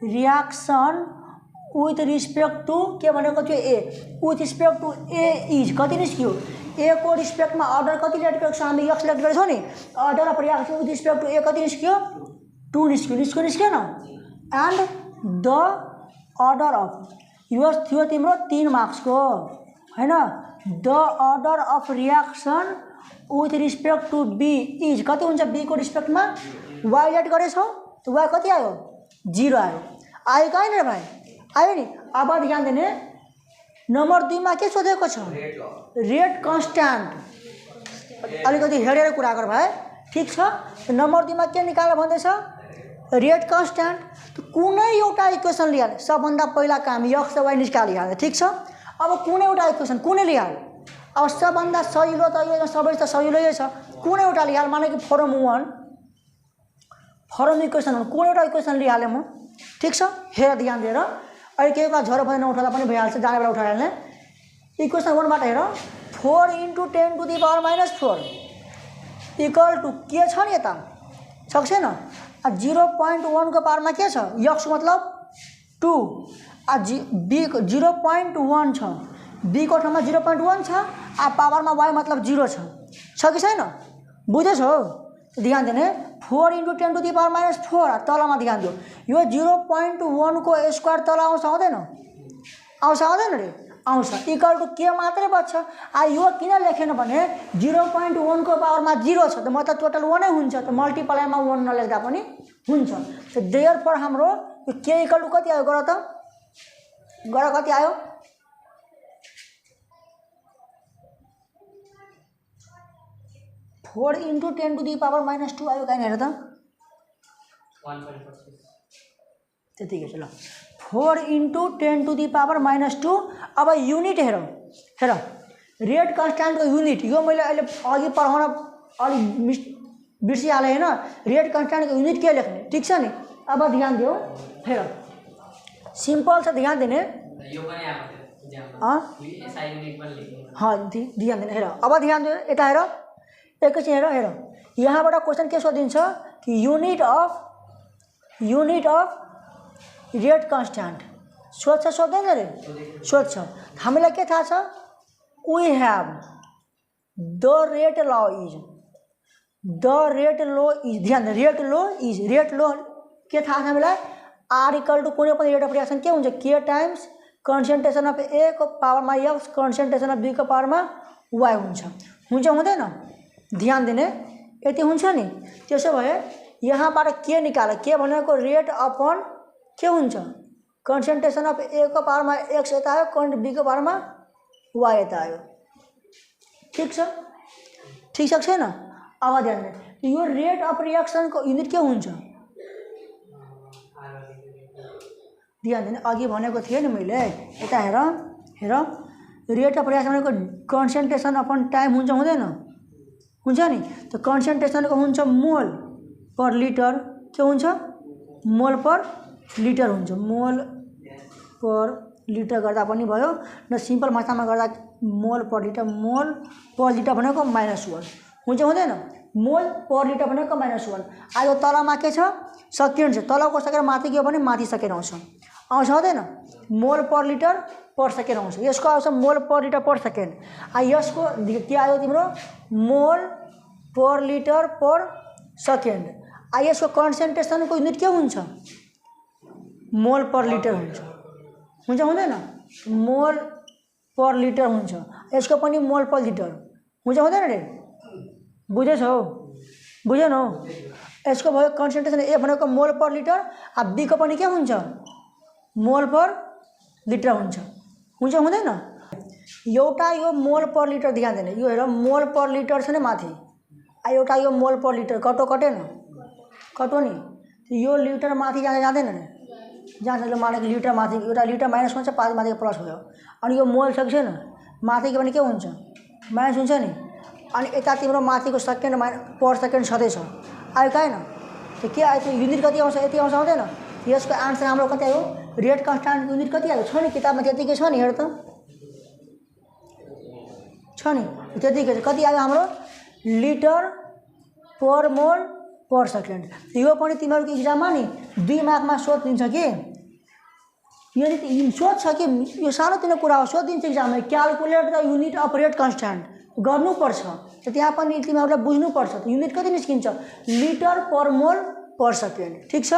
reaction with respect to के भनेको थियो A with respect to A is कति निस्क्यो ए को रिस्पेक्टमा अर्डर कति लेट गरेको छ हामी x लेट गरेको छौँ नि order of reaction with respect to A कति निस्क्यो 2 निस्केन एन्ड द अर्डर अफ यो थियो तिम्रो 3 मार्क्सको हैन the order of reaction with respect to B is कति हुन्छ बी को रिस्पेक्टमा y लेट गरेछौ त y कति आयो 0 आयो कैन रे भाइ आयो नि। अब ध्यान दिने नम्बर 2 मा के सोधेको छ रेट कन्स्ट्यान्ट अलिकति हेरेर कुरा गर भाइ ठीक छ। नम्बर 2 मा के निकाल भन्दैछ रेट कन्स्ट्यान्ट। तो कुनै एउटा इक्वेसन लिहाल सबभन्दा पहिला काम x र y निकालिहाल्छ ठीक छ। अब कुनै एउटा इक्वेसन कुनै लिहाल अब सबभन्दा सजिलो त यो सबै त सजिलै छ कुनै एउटा लिहाल माने कि फर्म 1 फर्म इक्वेसन कुनै एउटा इक्वेसन लिहाले म ठीक छ। हेर ध्यान दिएर अहिले के का झरो भने उठाउँदा पनि भइहाल्छ जाने बेला उठाइहाल्ने। इक्वेसन 1 बाट हेर 4 × 10⁻⁴ इक्वल टू के छ नि यता सक्छ छैन 0.1 को पावरमा के छ x मतलब 2 b 0.1 छ b को ठाउँमा 0.1 छ पावरमा y मतलब 0 छ कि छैन बुझेछौ। ध्यान दिने 4 × 10⁻⁴ तलमा ध्यान दियो यो 0.1 को स्क्वायर तल आउँछ आउँदैन आउँदैन रे आउँछ इक्वल टू के मात्रै बच्छ। यो किन लेखेन भने 0.1 को पावरमा 0 छ त मतलब टोटल 1 नै हुन्छ त मल्टिप्लाईमा 1 नलेख्दा पनि हुन्छ। त देयरफोर हाम्रो यो के इक्वल टू कति आयो गर त गर कति आयो 4 × 10⁻⁻² आयो कहाँ हेर त 1.25 त्यतिकै छ ल 4 × 10⁻⁻²। अब युनिट हेर हेर रेट कन्स्ट्यान्टको युनिट यो मैले अहिले अघि पढाउन अलि बिर्सिहालेँ हैन। रेट कन्स्ट्यान्टको युनिट के लेख्ने ठीक छ नि। अब ध्यान दियो हेर सिम्पल छ ध्यान दिने यो पनि आएको थियो एसआई युनिट पनि लेख्ने ध्यान दिने हेर अब ध्यान दियो यता हेर एकैछिन हेर हेर यहाँबाट क्वेसन के सोधिन्छ कि युनिट अफ रेट कन्स्ट्यान्ट सोध्छ सोध्दैन रे सोध्छ। हामीलाई के थाहा छ वी हैव द रेट ल इज ध्यान रेट लो के थाहा छ हामीलाई आर इक्वल टू कुनै पनि रेट अफ रिएक्सन के हुन्छ के टाइम्स कन्सन्ट्रेसन अफ ए को पावरमा एक्स कन्सन्ट्रेसन अफ बी को पावरमा वाई हुन्छ हुँदैन। ध्यान दिने यति हुन्छ नि। त्यसो भए यहाँबाट के निकाल के भनेको रेट अपन के हुन्छ कन्सन्ट्रेसन अफ ए को पावरमा एक्स यता आयो कन्ट बी को पावरमा वाई यता आयो ठीक छ छैन। अब ध्यान दिने यो रेट अफ रिएक्सनको युनिट के हुन्छ ध्यान दिने अघि भनेको थिएँ नि मैले यता हेर रेट अफ रिएक्सन भनेको कन्सन्ट्रेसन अपन टाइम हुन्छ हुँदैन हुन्छ नि। त कन्सन्ट्रेसनको हुन्छ मोल पर लिटर के हुन्छ मोल पर लिटर हुन्छ मोल पर लिटर गर्दा पनि भयो न सिम्पल भाषामा गर्दा मोल पर लिटर भनेको -1 हुन्छ हुँदैन मोल पर लिटर भनेको -1 आयो तलमा के छ सेकेन्ड छ तलको सेकेन्ड माथि गयो भने माथि सेकेन्ड आउँछ हुँदैन मोल पर लिटर पर सेकेन्ड आउँछ यसको आउँछ मोल पर लिटर पर सेकेन्ड यसको के आयो तिम्रो मोल पर लिटर पर सेकेन्ड यसको कन्सन्ट्रेसनको युनिट के हुन्छ मोल पर लिटर हुन्छ हुँदैन मोल पर लिटर हुन्छ यसको पनि मोल पर लिटर हुन्छ हुँदैन रे बुझेनौ यसको भयो कन्सन्ट्रेसन ए भनेको मोल पर लिटर बी को पनि के हुन्छ मोल पर लिटर हुन्छ हुँदैन। एउटा यो मोल पर लिटर ध्यान दिने यो हेर मोल पर लिटर छ नि माथि एउटा यो मोल पर लिटर कटो नि यो लिटर माथि जाँदैन रे जान्छ मानेको लिटर माथि एउटा लिटर माइनस हुन्छ 5 माथि प्लस भयो अनि यो मोल छ कि छैन माथिको पनि के हुन्छ माइनस हुन्छ नि अनि यता तिम्रो माथिको सेकेन्ड पर सेकेन्ड छँदैछ आयो छैन त के आयो युनिट कति आउँछ यति आउँछ आउँदैन। यसको आन्सर हाम्रो कति आयो रेट कन्स्ट्यान्ट युनिट कति आयो छ नि किताबमा त्यतिकै छ नि हेर त छ नि त्यतिकै कति आयो हाम्रो लिटर पर मोल पर सेकेन्ड। यो पनि तिमीहरूको इक्जाममा नि 2 मार्कमा सोधिदिन्छ कि यो सोध्छ कि यो सानोतिनो कुरा हो सोधिदिन्छ इक्जाममा calculate the unit of rate constant गर्नुपर्छ त त्यहाँ पनि तिमीहरूलाई बुझ्नुपर्छ त युनिट कति निस्किन्छ लिटर पर मोल पर सेकेन्ड ठीक छ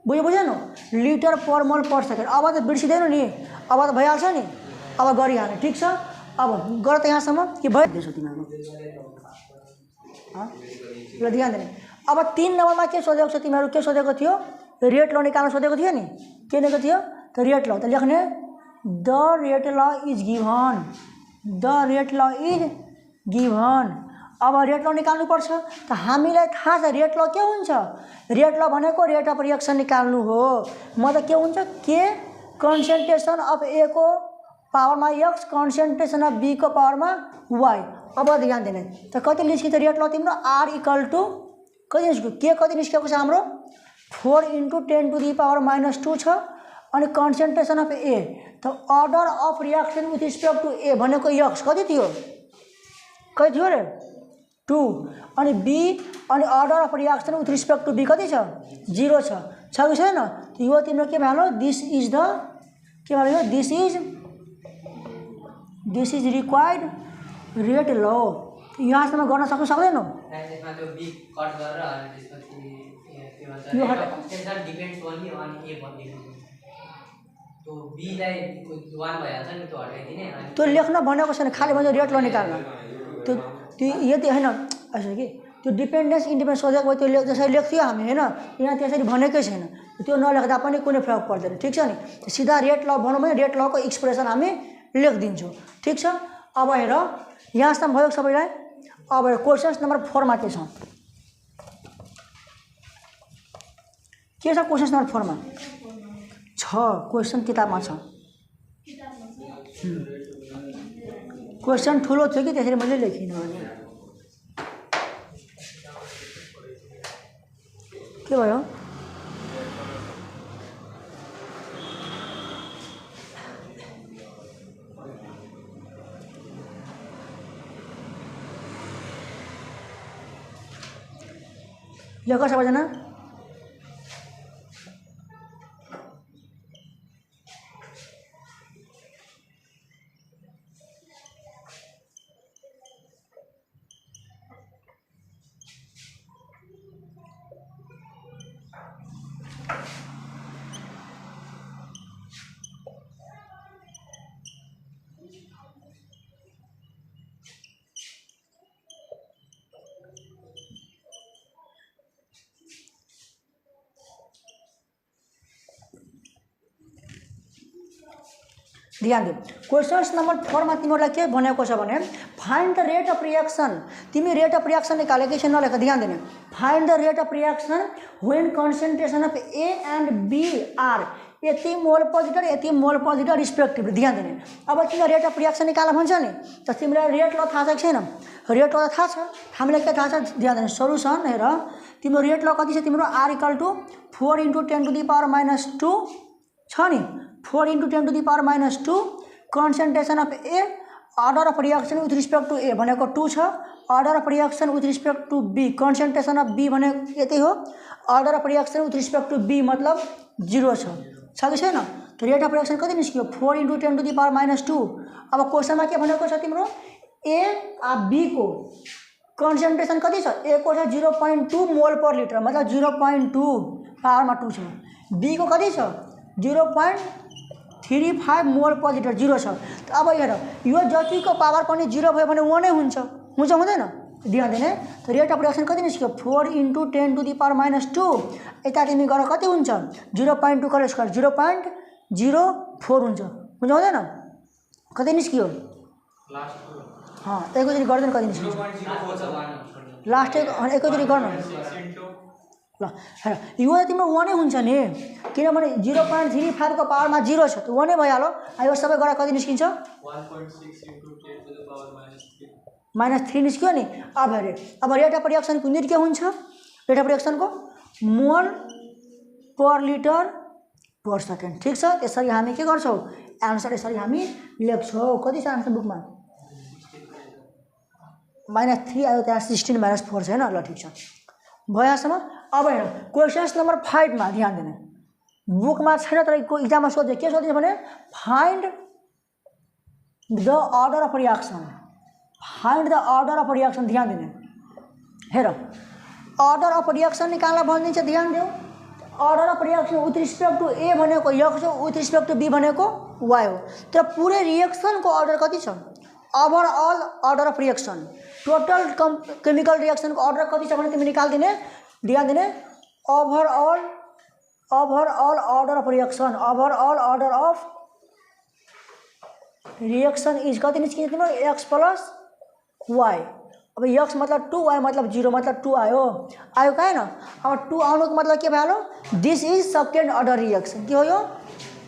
बुझेन लिटर पर मोल पर सेकेन्ड। अब त बिर्सिँदैन नि अब त भइहाल्छ नि अब गरिहाल्ने ठीक छ। अब गर त यहाँसम्म कि भइदिएछ तिमीहरू ल ध्यान दिने। अब 3 नम्बरमा के सोधेको छ तिमीहरू के सोधेको थियो रेट ल निकाल्न सोधेको थियो नि के लेखेको थियो त रेट ल त लेख्ने द रेट ल इज गिभन अब रेट ल निकाल्नुपर्छ। त हामीलाई थाहा छ रेट ल के हुन्छ, रेट ल भनेको रेट अफ रिएक्सन निकाल्नु हो। म त के हुन्छ के कन्सन्ट्रेसन अफ ए को पावरमा एक्स कन्सन्ट्रेसन अफ बी को पावरमा वाई। अब ध्यान दिने त कति निस्किन्छ रेट ल तिम्रो आर इक्वल टू कति निस्क्यो के कति निस्केको छ हाम्रो 4 × 10⁻² छ अनि कन्सन्ट्रेसन अफ ए त order of reaction with respect to A भनेको एक्स कति थियो रे 2 अनि बी अनि order of reaction with respect to B कति छ 0 छ कि छैन। यो तिम्रो के भयो दिस इज द के भयो दिस इज रिक्वायर्ड रेट ल। यहाँसम्म गर्न सक्नु सक्दैनौ त्यसमा त्यो बी कट गरेर अनि त्यसपछि के भन्छ टेन्सन डिपेन्ड्स ओन्ली अन ए भन्ने त्यो बी लाई 1 भइहाल्छ नि त्यो हटाइदिने अनि त्यो लेख्न भनेको छैन खाली भन्छ रेट ल निकाल्न। त्यो यति हैन यसो कि त्यो डिपेन्डेन्स इन्डिपेन्डेन्स सोचेको त्यो जसरी लेख्थ्यो हामी हैन यहाँ त्यसरी भनेकै छैन। त्यो नलेख्दा पनि कुनै फरक पर्दैन ठिक छ नि। सिधा रेट ल भनौँ भने रेट लको एक्सप्रेसन हामी लेखिदिन्छौँ ठिक छ। अब हेर यहाँसम्म भयो सबैलाई। अब क्वेसन्स नम्बर 4 मा के छ क्वेसन्स नम्बर 4 मा छ क्वेसन किताबमा छ। क्वेसन ठुलो थियो कि त्यसरी मैले लेखिनँ अनि के भयो लेख सबैजना। ध्यान दे क्वेश्चन्स नम्बर 4 मा तिमीलाई के भनेको छ भने find the rate of reaction. तिमी रेट अफ रिएक्सन निकालेकै छैन नलेख। ध्यान दिने find the rate of reaction when concentration of A and B are यति मोल पोजिटर रिस्पेक्टिभली। ध्यान दिने अब तिमीलाई रेट अफ रिएक्सन निकाल भन्छ नि त तिमीलाई रेट ल थाहा छ कि छैन। रेट ल थाहा छ हामीलाई के थाहा छ। ध्यान दिने सल्युसन हेर तिम्रो रेट ल कति छ तिम्रो आर इक्वल टू 4 × 10⁻² छ नि 4 × 10⁻² concentration of A order of reaction with respect to A भनेको 2 छ। Order of reaction with respect to B concentration of B भने यति हो। Order of reaction with respect to B मतलब 0 छ कि छैन। त रेट अफ रिएक्सन कति निस्क्यो 4 × 10⁻²। अब क्वेसनमा के भनेको छ तिम्रो ए बी को कन्सन्ट्रेसन कति छ ए को छ 0.2 मोल पर लिटर मतलब 0.2 पावरमा 2 छ। बी को कति छ 0.35 मोल पर लिटर 0 छ। अब हेर यो जतिको पावर पनि 0 भयो भने 1 नै हुन्छ हुँदैन। ध्यान दिने त रेट अफ रिएक्सन कति निस्क्यो 4 × 10⁻²। यता तिमी गर कति हुन्छ 0.2 का स्क्वायर 0.04 हुन्छ हुँदैन। कति निस्क्यो एकैचोटि गर्दैन कति निस्क्यो लास्ट एकैचोटि गर्नु ल। हेर यो तिम्रो 1 नै हुन्छ नि किनभने 0.35 को पावरमा 0 छ त 1 नै भइहाल्यो। यो सबै गरेर कति निस्किन्छ 1.6 × 10⁻³ निस्क्यो नि। अब हेरे अब रेट अफ रिएक्सन को युनिट के हुन्छ रेट अफ रिएक्सन को मोल पर लिटर पर सेकेन्ड ठिक छ। त्यसरी हामी के गर्छौँ एन्सर यसरी हामी लेख्छौँ। कति छ आन्सर बुकमा -3 आयो त्यहाँ 16 - 4 छैन ल ठिक छ भयो यहाँसम्म। अब हेर क्वेसन्स नम्बर 5 मा ध्यान दिने बुकमा छैन तर इक्जाममा सोध्छ के सोध्छ भने find the order of reaction ध्यान दिने। हेर अर्डर अफ रिएक्सन निकाल्न भनिदिन्छ ध्यान देऊ। Order of reaction with respect to A भनेको एक्स हो विथ रिस्पेक्ट टू बी भनेको वाई हो। तर पुरै रिएक्सनको अर्डर कति छ overall order of reaction total chemical रिएक्सनको अर्डर कति छ भने तिमी निकाल्दिने। ध्यान दिने overall order of reaction is कति निस्किन्छ तिम्रो x + y अब एक्स मतलब 2, वाई मतलब 0 मतलब 2 आयो कहाँ न। अब 2 आउनुको मतलब के भयो, this is second order reaction. के हो यो,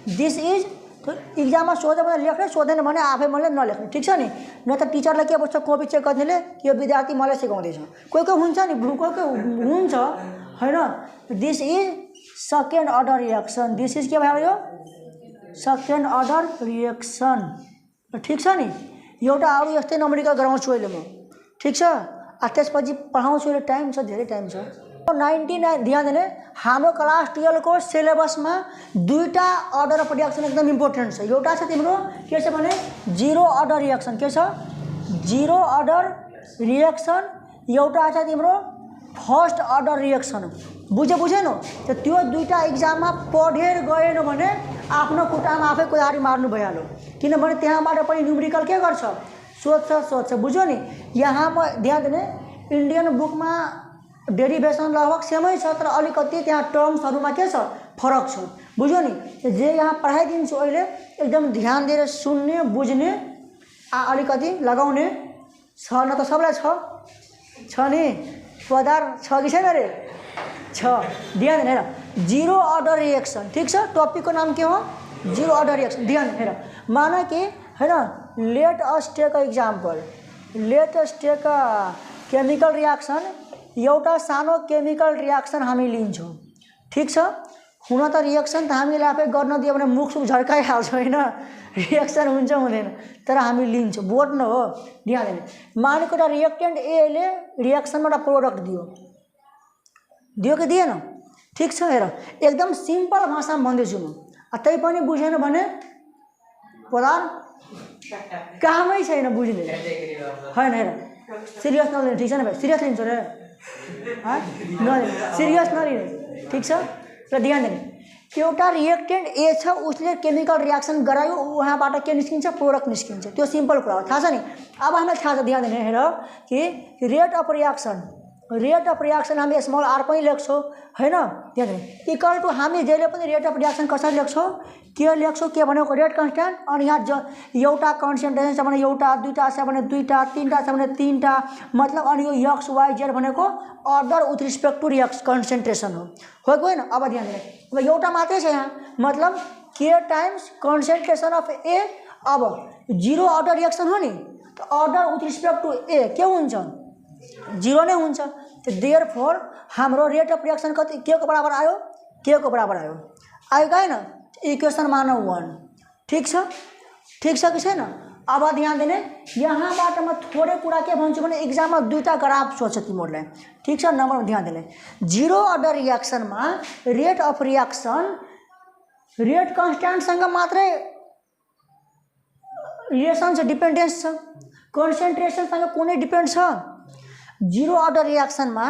दिस इज। तो इक्जाममा सोध्यो भने लेख्ने, सोधेन भने आफै मैले नलेख्ने, ठिक छ नि। न त टिचरलाई के बुझ्छ, कपी चेक गर्नेले यो विद्यार्थी मलाई सिकाउँदैछ, कोही कोही हुन्छ नि, कोही हुन्छ होइन। This is second order reaction, this is के भयो यो सेकेन्ड अर्डर रिएक्सन, ठिक छ नि। एउटा अरू यस्तै नम्बरिकल गराउँछु अहिले म, ठिक छ। त्यसपछि पढाउँछु, अहिले टाइम छ, धेरै टाइम छ। 99 ध्यान दिने, हाम्रो क्लास 12 को सिलेबसमा दुईटा अर्डर अफ रिएक्सन एकदम इम्पोर्टेन्ट छ। एउटा छ तिम्रो के छ भने जीरो अर्डर रिएक्सन, के छ जीरो अर्डर रिएक्सन। एउटा छ तिम्रो फर्स्ट अर्डर रिएक्सन। बुझेन त त्यो दुईटा एक्जाममा पढेर गएन भने आफ्नो खुट्टामा आफै कोदारी मार्नु भइहाल्यो, किनभने त्यहाँबाट पनि न्युमेरिकल के गर्छ, सोध्छ। बुझ्यो नि। यहाँ म ध्यान दिने, इन्डियन बुकमा डेरिभेसन लगभग सेमै छ, तर अलिकति त्यहाँ टर्म्सहरूमा के छ, फरक छ। बुझ्यो नि। जे यहाँ पढाइदिन्छु अहिले एकदम ध्यान दिएर सुन्ने, बुझ्ने, अलिकति लगाउने छ। न त सबलाई छ नि, पदार छ कि छैन रे, छ। ध्यान हेर, जीरो अर्डर रिएक्सन, ठिक छ। टपिकको नाम के हो, जीरो अर्डर रिएक्सन। ध्यान हेर, माना कि होइन, let us take a example, let us take a chemical reaction. एउटा सानो केमिकल रिएक्सन हामी लिन्छौँ, ठिक छ। हुन त रिएक्सन त हामीले आफै गर्न दियो भने मुख झर्काइहाल्छ होइन, रिएक्सन हुन्छ हुँदैन, तर हामी लिन्छौँ, बोल्नु हो। ध्यान दिने, मानेको एउटा रिएक्टेन्ट एले रिएक्सनमा एउटा प्रोडक्ट दियो कि दिएन, ठिक छ। हेर, एकदम सिम्पल भाषामा भन्दैछु म, तै पनि बुझेन भने पदार कामै छैन बुझ्ने होइन। हेर, सिरियस नलिने, ठिक छ न भाइ, सिरियस लिन्छ रे, सिरियस नलिने, ठिक छ। र ध्यान दिने, एउटा रिएक्टेन्ट ए छ, उसले केमिकल रिएक्सन गरायो, उहाँबाट के निस्किन्छ, प्रोडक्ट निस्किन्छ, त्यो सिम्पल कुरा हो, थाहा छ नि। अब हामीलाई थाहा छ, ध्यान दिने, हेर कि रेट अफ रिएक्सन हामी स्मल आर पनि लेख्छौँ होइन। ध्यान दिने, इक्वल टु हामी जहिले पनि रेट अफ रिएक्सन कसरी लेख्छौँ, के लेख्छौँ, के भनेको रेट कन्स्ट्यान्ट। अनि यहाँ एउटा कन्सन्ट्रेसन छ भने एउटा, दुईवटा छ भने दुईवटा, तिनवटा छ भने तिनवटा, मतलब अनि यो एक्स वाई जेड भनेको order with respect to concentration हो कि होइन। अब ध्यान दिने, अब एउटा मात्रै छ यहाँ, मतलब के टाइम्स कन्सन्ट्रेसन अफ ए। अब जीरो अर्डर रिएक्सन हो नि, त अर्डर विथ रिस्पेक्ट टु ए के हुन्छ, जीरो नै हुन्छ। देयरफोर हाम्रो रेट अफ रिएक्सन कति, के को बराबर आयो, के को बराबर आयो कि होइन, इक्वेसन मानौ 1, ठिक छ कि छैन। अब ध्यान दिने, यहाँबाट म थोरै कुरा के भन्छु भने इक्जाममा दुईवटा ग्राफ सोध्छ तिमीहरूलाई, ठिक छ। नम्बर ध्यान दिने, जीरो अर्डर रिएक्सनमा रेट अफ रिएक्सन रेट कन्स्ट्यान्टसँग मात्रै रिलेसन छ, डिपेन्डेन्स छ, कन्सन्ट्रेसनसँग कुनै डिपेन्ड छ। जीरो अर्डर रिएक्सनमा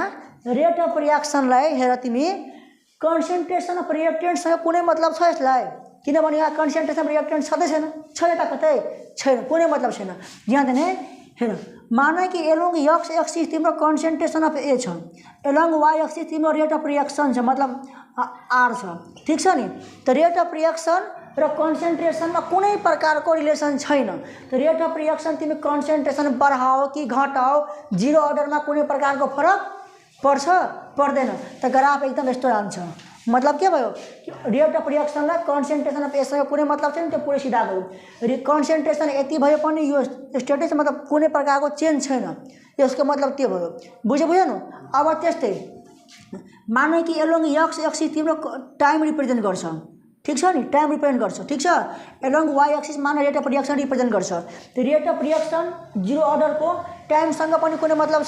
रेट अफ रिएक्सनलाई हेर तिमी, कन्सन्ट्रेसन अफ रिएक्टेन्टसँग कुनै मतलब छ यसलाई, किनभने यहाँ कन्सन्ट्रेसन अफ रिएक्टेन्ट छँदै छैन त कतै छैन, कुनै मतलब छैन। ध्यान दिने, हेर, माना कि एलोङ एक्स एक्सिस तिम्रो कन्सन्ट्रेसन अफ ए छ, एलोङ वाई एक्सिस तिम्रो रेट अफ रिएक्सन छ, मतलब आर छ, ठिक छ नि। त रेट अफ रिएक्सन र कन्सन्ट्रेसनमा कुनै प्रकारको रिलेसन छैन। त रेट अफ रिएक्सन तिमी कन्सन्ट्रेसन बढाओ कि घटाओ, जीरो अर्डरमा कुनै प्रकारको फरक पर्दैन। त ग्राफ एकदम यस्तो जान्छ, मतलब के भयो, रेट अफ रिएक्सनलाई कन्सन्ट्रेसन अफ एसँग कुनै मतलब छैन, त्यो पुरै सिधा गयो। कन्सन्ट्रेसन यति भए पनि यो स्टेटस मतलब कुनै प्रकारको चेन्ज छैन, यसको मतलब त्यो भयो। बुझ्यो न। अब त्यस्तै माने कि एलोङ एक्स एक्सिस तिम्रो टाइम रिप्रेजेन्ट गर्छ, ठिक छ नि, टाइम रिप्रेजेन्ट गर्छ, ठिक छ। एलोङ वाई एक्सिस माने रेट अफ रिएक्सन रिप्रेजेन्ट गर्छ। त्यो रेट अफ रिएक्सन जीरो अर्डरको टाइमसँग पनि कुनै मतलब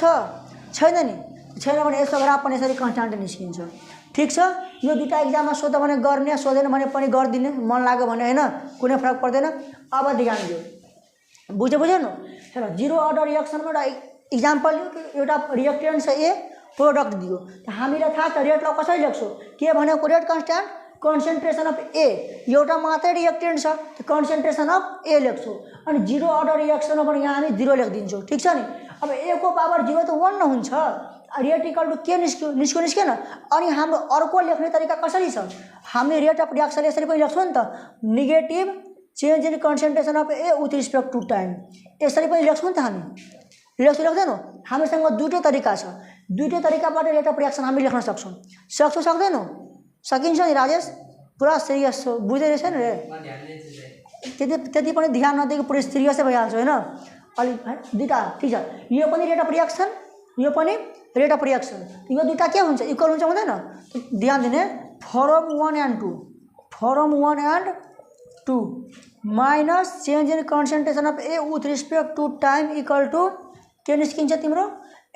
छैन नि, छैन भने यसको ग्राफ पनि यसरी कन्स्ट्यान्ट निस्किन्छ, ठिक छ। यो दुईवटा इक्जाममा सोध्दा भने गर्ने, सोधेन भने पनि गरिदिने, मन लाग्यो भने होइन, कुनै फरक पर्दैन। अब ध्यान दियो, बुझ्यो न। हेर, जीरो अर्डर रिएक्सनमा एउटा इक्जाम्पल लियो कि एउटा रिएक्टेन्ट छ ए, प्रोडक्ट दियो, हामीलाई थाहा छ रेटलाई कसरी लेख्छौँ, के भनेको रेट कन्स्ट्यान्ट, कन्सन्ट्रेसन अफ ए, एउटा मात्रै रिएक्टेन्ट छ, कन्सन्ट्रेसन अफ ए लेख्छौँ। अनि जीरो अर्डर रिएक्सनमा पनि यहाँ हामी 0 लेखिदिन्छौँ, ठिक छ नि। अब ए को पावर 0 त 1 हुन्छ, रेट इक्वल टु के निस्केन। अनि हाम्रो अर्को लेख्ने तरिका कसरी छ, हामी रेट अफ रिएक्सन यसरी पनि लेख्छौँ नि त, negative change in concentration of A with respect to time, यसरी पनि लेख्छौँ नि त हामी, रिडक्सन लेख्दैनौँ हामीसँग दुईटै तरिका छ दुईटै तरिकाबाट रेट अफ रिएक्सन हामी लेख्न सक्छौँ सक्दैनौँ सकिन्छ नि राजेश पुरा सिरियस हो बुझ्दै रहेछ नि रे त्यति पनि ध्यान नदिएको पुरै सिरियसै भइहाल्छ होइन अलिक दुईवटा ठिक छ यो पनि रेट अफ रिएक्सन यो पनि रेट अफ रिएक्सन यो दुईवटा के हुन्छ इक्वल हुन्छ हुँदैन ध्यान दिने form 1 and 2 minus change in concentration of A with respect to time equal to के निस्किन्छ तिम्रो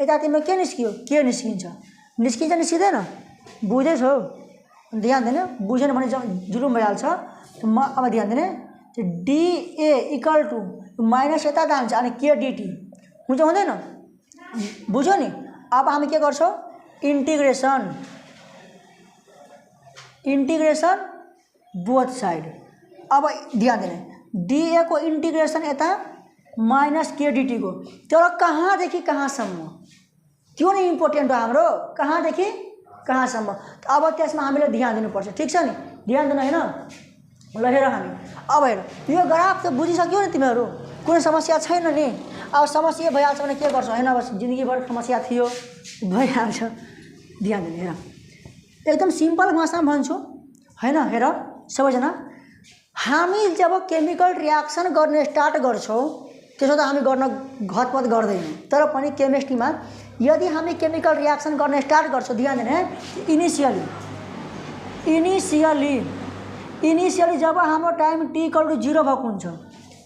यता तिम्रो के निस्कियो के निस्किन्छ निस्किँदैन बुझ्दैछौ ध्यान दिने बुझेन भने जुलुम भइहाल्छ म अब ध्यान दिने डिए इक्वल टु माइनस यता जान्छ अनि के डिटी हुन्छ हुँदैन बुझ्यो नि अब हामी के गर्छौँ इन्टिग्रेसन बोथ साइड अब ध्यान दिने डिए को इन्टिग्रेसन यता माइनस के डिटी को तर कहाँदेखि कहाँसम्म त्यो नै इम्पोर्टेन्ट हो हाम्रो कहाँदेखि कहाँसम्म अब त्यसमा हामीले ध्यान दिनुपर्छ ठिक छ नि ध्यान दिनु होइन ल हेर हामी अब हेर यो ग्राफ त बुझिसक्यो नि तिमीहरू कुनै समस्या छैन नि अब समस्या भइहाल्छ भने के गर्छौ होइन अब जिन्दगीभर समस्या थियो भइहाल्छ ध्यान दिनु हेर एकदम सिम्पल भाषामा भन्छु होइन हेर सबैजना हामी जब केमिकल रियाक्सन गर्ने स्टार्ट गर्छौँ त्यसो त हामी गर्न घतपत गर्दैनौँ तर पनि केमिस्ट्रीमा यदि हामी केमिकल रियाक्सन गर्ने स्टार्ट गर्छौँ ध्यान दिने इनिसियली जब हाम्रो टाइम टी इक्वल टु 0 भएको हुन्छ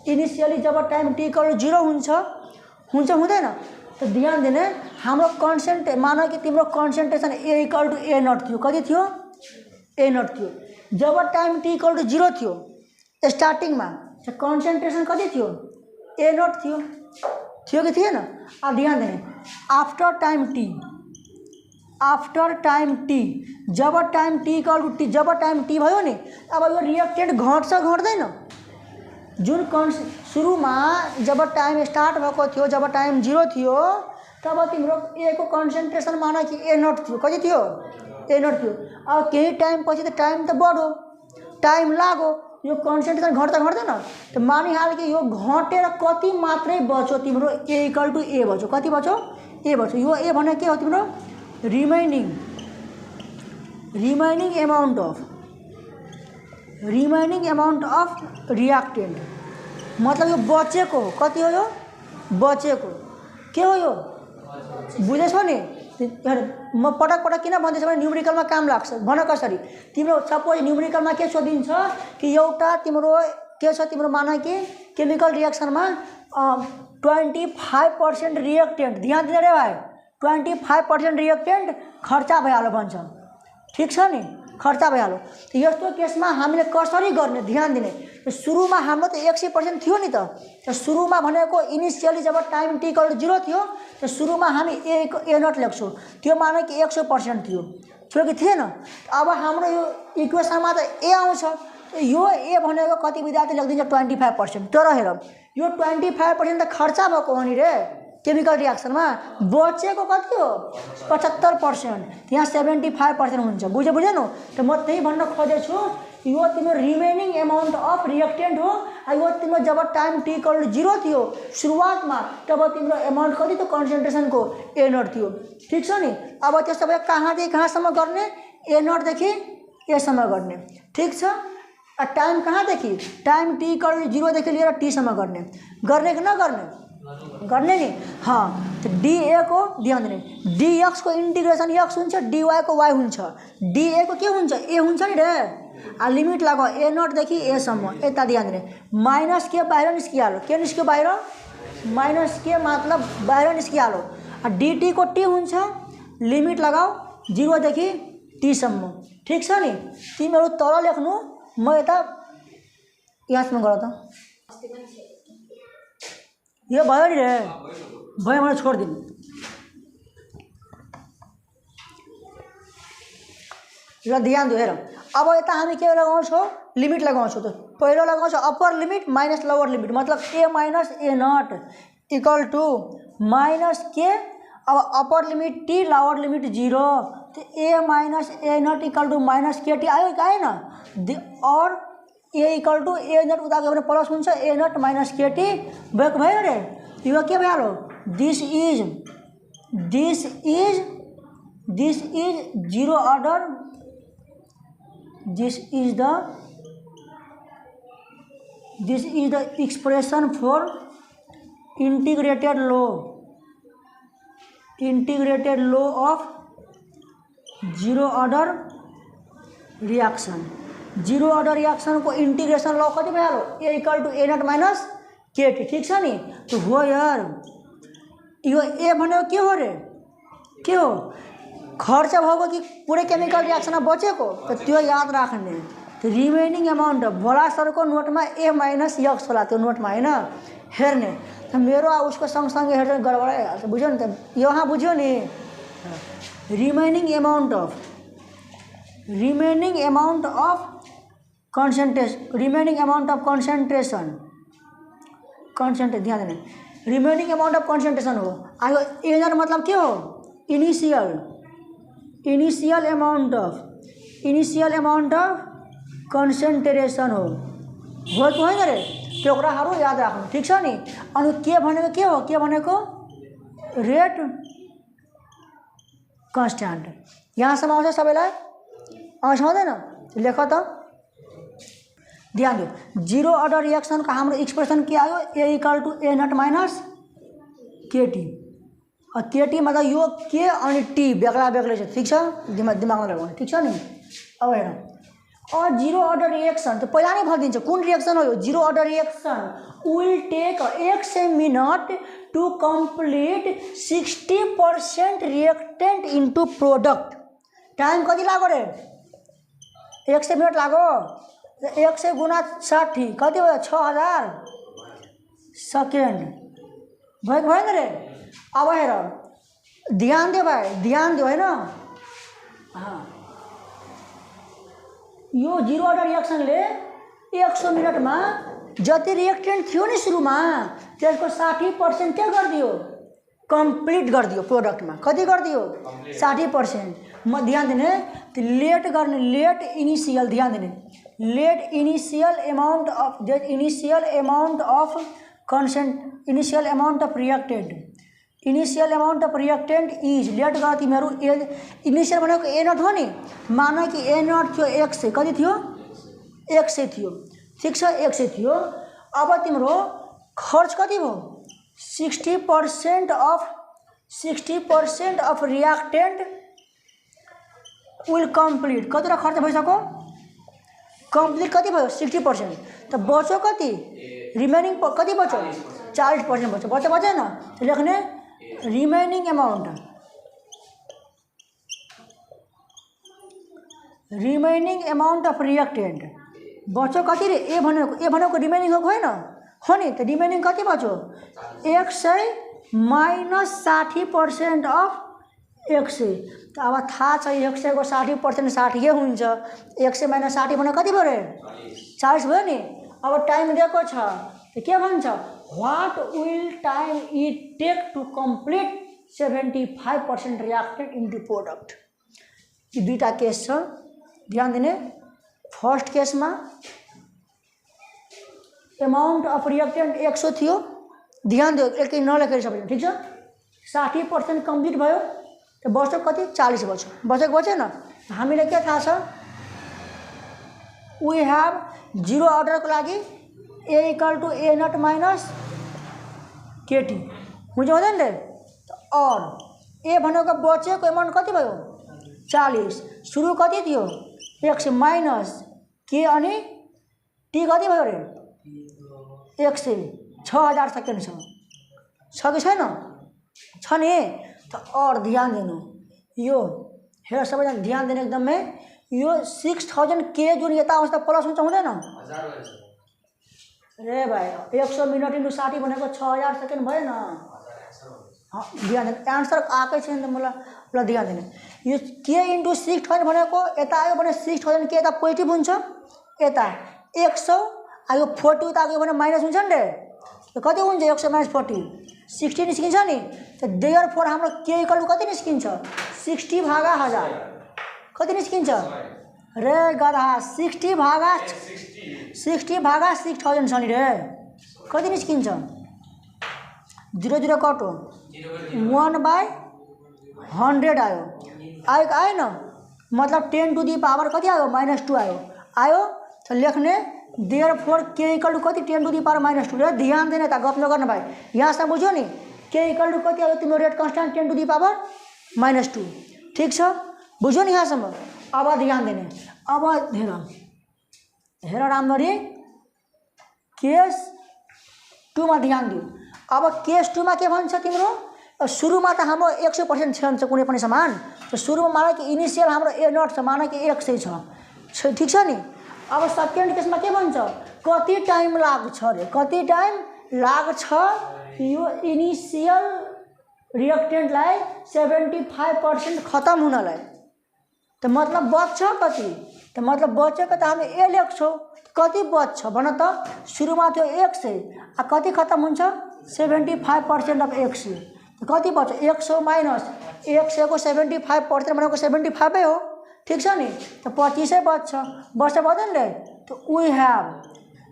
इनिसियली जब टाइम टी इक्वल टु 0 हुन्छ हुँदैन त ध्यान दिने हाम्रो मान कि तिम्रो concentration A equal to A naught थियो कति थियो ए नट थियो जब टाइम टी इक्वल टु 0 थियो स्टार्टिङमा कन्सन्ट्रेसन कति थियो ए नट थियो कि थिएन अब ध्यान दिने आफ्टर टाइम टी जब time T equal to T जब टाइम टी भयो नि अब यो रिएक्टेन्ट घट्दैन जुन सुरुमा जब टाइम स्टार्ट भएको थियो जब टाइम 0 थियो तब तिम्रो ए को कन्सन्ट्रेसन मान कि ए नट थियो कति थियो ए नट थियो अब केही टाइम पछि त टाइम त बढ्यो टाइम लाग्यो यो कन्सन्ट्रेसन घट्दैन त मानिहाल कि यो घटेर कति मात्रै बच्यो तिम्रो ए इक्वल टु ए बच्यो कति बच्यो ए बच्यो यो ए भने के हो तिम्रो रिमेनिङ अमाउन्ट अफ रिएक्टेन्ट मतलब यो बचेको हो कति हो यो बचेको के हो यो बुझेछौ नि म पटक किन भन्दैछु भने न्युमेरिकलमा काम लाग्छ भन कसरी तिम्रो सपोज न्युमेरिकलमा के सोधिन्छ कि एउटा तिम्रो के छ तिम्रो मान कि केमिकल रिएक्सनमा 25% रिएक्टेन्ट ध्यान दिने रे भाइ 25% रिएक्टेन्ट खर्चा भइहाल्यो भन्छ ठिक छ नि खर्चा भइहाल्यो यस्तो केसमा हामीले कसरी गर्ने ध्यान दिने सुरुमा हाम्रो त 100% थियो नि त सुरुमा भनेको इनिसियली जब टाइम टी इक्वल टु 0 थियो त सुरुमा हामी ए नट लेख्छौँ त्यो माने कि 100% थियो कि थिएन अब हाम्रो यो इक्वेसनमा त ए आउँछ यो ए भनेको कति विद्यार्थी लेखिदिन्छ 25% तर हेर यो 25% त खर्चा भएको हो नि रे केमिकल रिएक्सनमा बचेको कति हो 75% यहाँ 75% हुन्छ बुझेन त म त्यही भन्न खोजेछु यो तिम्रो रिमेनिङ अमाउन्ट अफ रिएक्टेन्ट हो यो तिम्रो जब टाइम टी इक्वल टु 0 थियो सुरुवातमा तब तिम्रो अमाउन्ट कति थियो कन्सन्ट्रेसनको ए नट थियो ठिक छ नि अब त्यस्तो भए कहाँदेखि कहाँसम्म गर्ने ए नटदेखि एसम्म गर्ने ठिक छ टाइम कहाँदेखि टाइम टी इक्वल टु 0 देखि लिएर टी सम्म गर्ने कि गर्ने नि हाँ तो डीए को ध्यान दिने डीएक्स को इंटीग्रेशन एक्स हुन्छ डीवाई को वाई हुन्छ डीए को के हुन्छ ए हुन्छ नि रे आ लिमिट लगाओ ए नट देखि ए सम्म यता ध्यान दिने माइनस के बाहिर निस्किहाल्यो के निस्क्यो बाहिर माइनस के मतलब बाहिर निस्किहाल्यो आ डीटी को टी हुन्छ लिमिट लगाओ 0 देखि टी सम्म ठीक छ नि तिमीहरु तल लेख्नु म यता यहाँसम्म गर त यो भयो नि रे भयो मलाई छोड दिनु ल ध्यान दियो हेर अब यता हामी के लगाउँछौं लिमिट लगाउँछौं त पहिलो लगाउँछौं upper limit minus lower limit मतलब A minus A naught equal to minus k अब upper limit t lower limit 0 तो A minus A naught equal to minus k t आयो कि आएन और A equal to A naught उता गयो भने प्लस हुन्छ A naught minus k t भयो रे यो के भइहाल्यो this is zero order, this is the expression for integrated law of zero order reaction. Zero order reaction को इंटीग्रेशन लॉ कति भयो A equal to A naught minus k t, ठीक छ नि। तो हो यार यो ए भनेको के हो रे, के हो खर्च भएको कि पुरै केमिकल रिएक्सनमा बचेको, त त्यो याद राख्ने। त्यो रिमेनिङ एमाउन्ट भोला सरको नोटमा ए माइनस यक्स होला त्यो नोटमा हैन हेर्ने। त मेरो उसको सँगसँगै हेर्ने गडबड आइहाल्छ, बुझ्यो नि त, यहाँ बुझ्यो नि। रिमेनिङ एमाउन्ट अफ कन्सेन्ट्रेसन ध्यान देने, रिमेनिङ एमाउन्ट अफ कन्सेन्ट्रेसन हो। आयो एनर मतलब के हो, इनिशियल एमाउन्ट अफ कन्सेन्ट्रेसन हो कि होइन रे, त्यो कुराहरू याद राख्नु, ठीक छ नि। अनि के भनेको के हो, के भनेको रेट कन्स्ट्यान्ट। यहाँसम्म आउँछ सबैलाई, आउँछ आउँदैन, लेख त, ध्यान दियो। जीरो अर्डर रिएक्सनको हाम्रो एक्सप्रेसन के आयो, A equal to A naught minus k t. K t मतलब यो के अनि टी बेग्ला बेग्लै छ, ठीक छ, दिमागमा लगाउनु, ठीक छ नि। अब हेर जीरो अर्डर रिएक्सन त पहिला नै भनिदिन्छ कुन रिएक्सन हो यो। Zero order reaction will take 1 minute to complete 60% reactant into product. Time कति लाग्यो रे, 100 मिनट लाग्यो। 100 गुणा 60 कति भयो, 6000 सेकेन्ड भयो कि भएन रे। अब हेर ध्यान दियो भाइ, ध्यान दियो होइन। यो जीरो अर्डर रिएक्सनले 100 मिनटमा जति रिएक्टेन्ट थियो नि सुरुमा त्यसको 60% के गरिदियो, कम्प्लिट गरिदियो प्रोडक्टमा। कति गरिदियो, 60%। म ध्यान दिने, लेट गर्ने, लेट इनिशियल, ध्यान दिने, let initial amount of reactant is, let गर तिमीहरू। इनिशियल भनेको ए नट हो नि, मान कि ए नट थियो 100, कति थियो 100 थियो, ठिक छ 100 थियो। अब तिम्रो खर्च कति भयो, 60% अफ रिएक्टेन्ट विल कम्प्लिट। कतिवटा खर्च भइसक्यो, कम्प्लिट कति भयो 60%, त बच्यो कति, रिमेनिङ कति बच्यो 40% बच्यो, बचेन। लेख्ने रिमेनिङ एमाउन्ट अफ रिएक्टेन्ट बच्यो कति रे, ए भनेको रिमेनिङ हो होइन हो नि। त रिमेनिङ कति बच्यो, 100 माइनस 60% अफ 100। त अब थाहा छ 100 को 60% 60 हुन्छ, 100 माइनस 60 भने कति भयो रे, 40 भयो नि। अब टाइम दिएको छ, त के भन्छ, what will time it take to complete 75% reactant into product. यी दुईटा केस छ, ध्यान दिने। फर्स्ट केसमा एमाउन्ट अफ रिएक्टेन्ट 100 थियो, ध्यान दियो, एकैचोटि नलेखेर सबैले, ठिक छ। 60% कम्प्लिट भयो, त बच्यो कति, 40 बच्यो, बचेको बचेन। हामीले के थाहा छ, वी हेभ जीरो अर्डरको लागि A equal to A naught minus k t हुन्छ हुँदैन रे। और ए भनेको बचेको एमाउन्ट कति भयो, 40। सुरु कति थियो 100 माइनस के अनि टी कति भयो रे, 100, 6000 सेकेन्ड छ कि छैन, छ नि। त और ध्यान दिनु, यो हेर सबैजना ध्यान दिने एकदमै। यो 6000 के जुन यता आउँछ त प्लस हुन्छ हुँदैन रे भाइ। 100 मिनट इन्टु 60 भनेको 6000 सेकेन्ड भयो न। ध्यान दिनु, एन्सर आएकै छैन त मलाई। ल ध्यान दिने, यो के इन्टु 6000 भनेको यता आयो भने 6000 के यता पोजिटिभ हुन्छ, यता 100 आयो 40 उता आयो भने माइनस हुन्छ नि रे। कति हुन्छ 100 माइनस 40, 60 निस्किन्छ नि। त देयर फोर हाम्रो के इक्वल कति निस्किन्छ, 60 भागा 1000 कति निस्किन्छ रे गधा, 60 भागा 6000 छ नि रे, कति निस्किन्छ 0 0 कटो 1/100 आयो आएन मतलब 10 टू दी पावर कति आयो -2 आयो तो लेख्ने देयरफोर के इक्वल टू कति 10 टू दी पावर -2 ध्यान देने त गफ नगर्नु भाइ यहाँसम्म बुझ्यो नि के इक्वल टू कति आयो तिम्रो rate constant 10 to the power -2 ठीक छ बुझ्यो नि यहाँसम्म अब ध्यान देने अब हेर राम्ररी केस 2 मा ध्यान दिऊ अब केस 2 मा के भन्छ तिम्रो सुरुमा त हाम्रो 100% छ कुनै पनि समान तो सुरुमा माने कि इनिशियल हाम्रो ए नट छ माने कि 100 छ ठीक छ नि अब सेकेन्ड केसमा के भन्छ कति टाइम लाग्छ रे कति टाइम लाग्छ यो इनिशियल रिएक्टेन्टलाई 75% खत्म हुनलाई त मतलब बच्छ कति त मतलब बचेको त हामी ए लेख्छौँ कति बच्छ भन त सुरुमा थियो 100 आ कति खत्म हुन्छ 75% अफ 100 कति बच्छ 100 माइनस 100 को 75% भनेको 75 हो ठीक छ नि त 25 बच्छ बच्दैन रे त वी हैव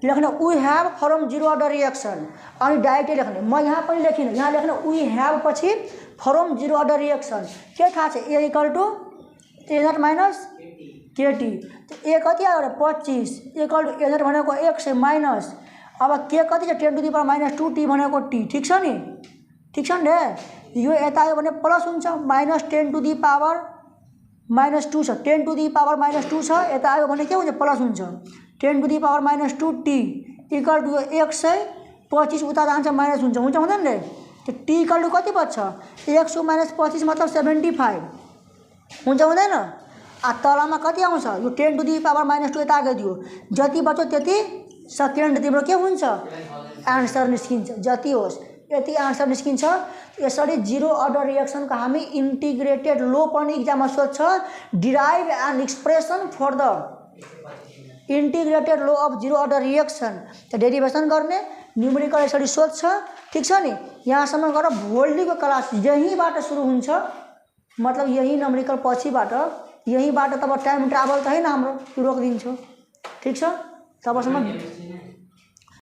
लेख्ने we have from zero order reaction अनि डाइरेक्टली लेख्ने म यहाँ पनि लेखिन यहाँ लेख्ने वी हैव पछि फ्रम जीरो अर्डर रिएक्सन के थाहा छ A equal to A naught minus k t A कति आयो रे 25 इक्वल टू ए नट भनेको 100 माइनस अब के कति छ 10 टू दी पावर -2 टी भनेको टी ठीक छ नि रे यो यता आयो भने प्लस हुन्छ -10 टू दी पावर -2 छ 10 टू दी पावर -2 छ यता आयो भने के हुन्छ प्लस हुन्छ 10 to the power -2 t equal to 125 उता जान्छ माइनस हुन्छ हुँदैन रे त्यो टी इक्वल टू कति बच्छ 100 माइनस 25 मतलब 75 हुँदैन आ तलमा कति आउँछ यो 10 टू दी पावर -2 यता आइदियो जति बच्यो त्यति सेकेन्ड तिम्रो के हुन्छ आन्सर निस्किन्छ जति होस् यति आन्सर निस्किन्छ यसरी जीरो अर्डर रिएक्सन को हामी इंटीग्रेटेड लो पनि इक्जाममा सोध्छ derive an expression for the integrated law of zero order reaction त डेरिभेसन गर्ने न्यूमेरिकल यसरी सोध्छ ठीक छ नि यहाँसम्म गरेर भोलिको क्लास यहीँबाट सुरु हुन्छ मतलब यही न्यूमेरिकल पछिबाट यहीँबाट तब टाइम ट्राभल त हैन हाम्रो रोकिदिन्छु ठीक छ तबसम्म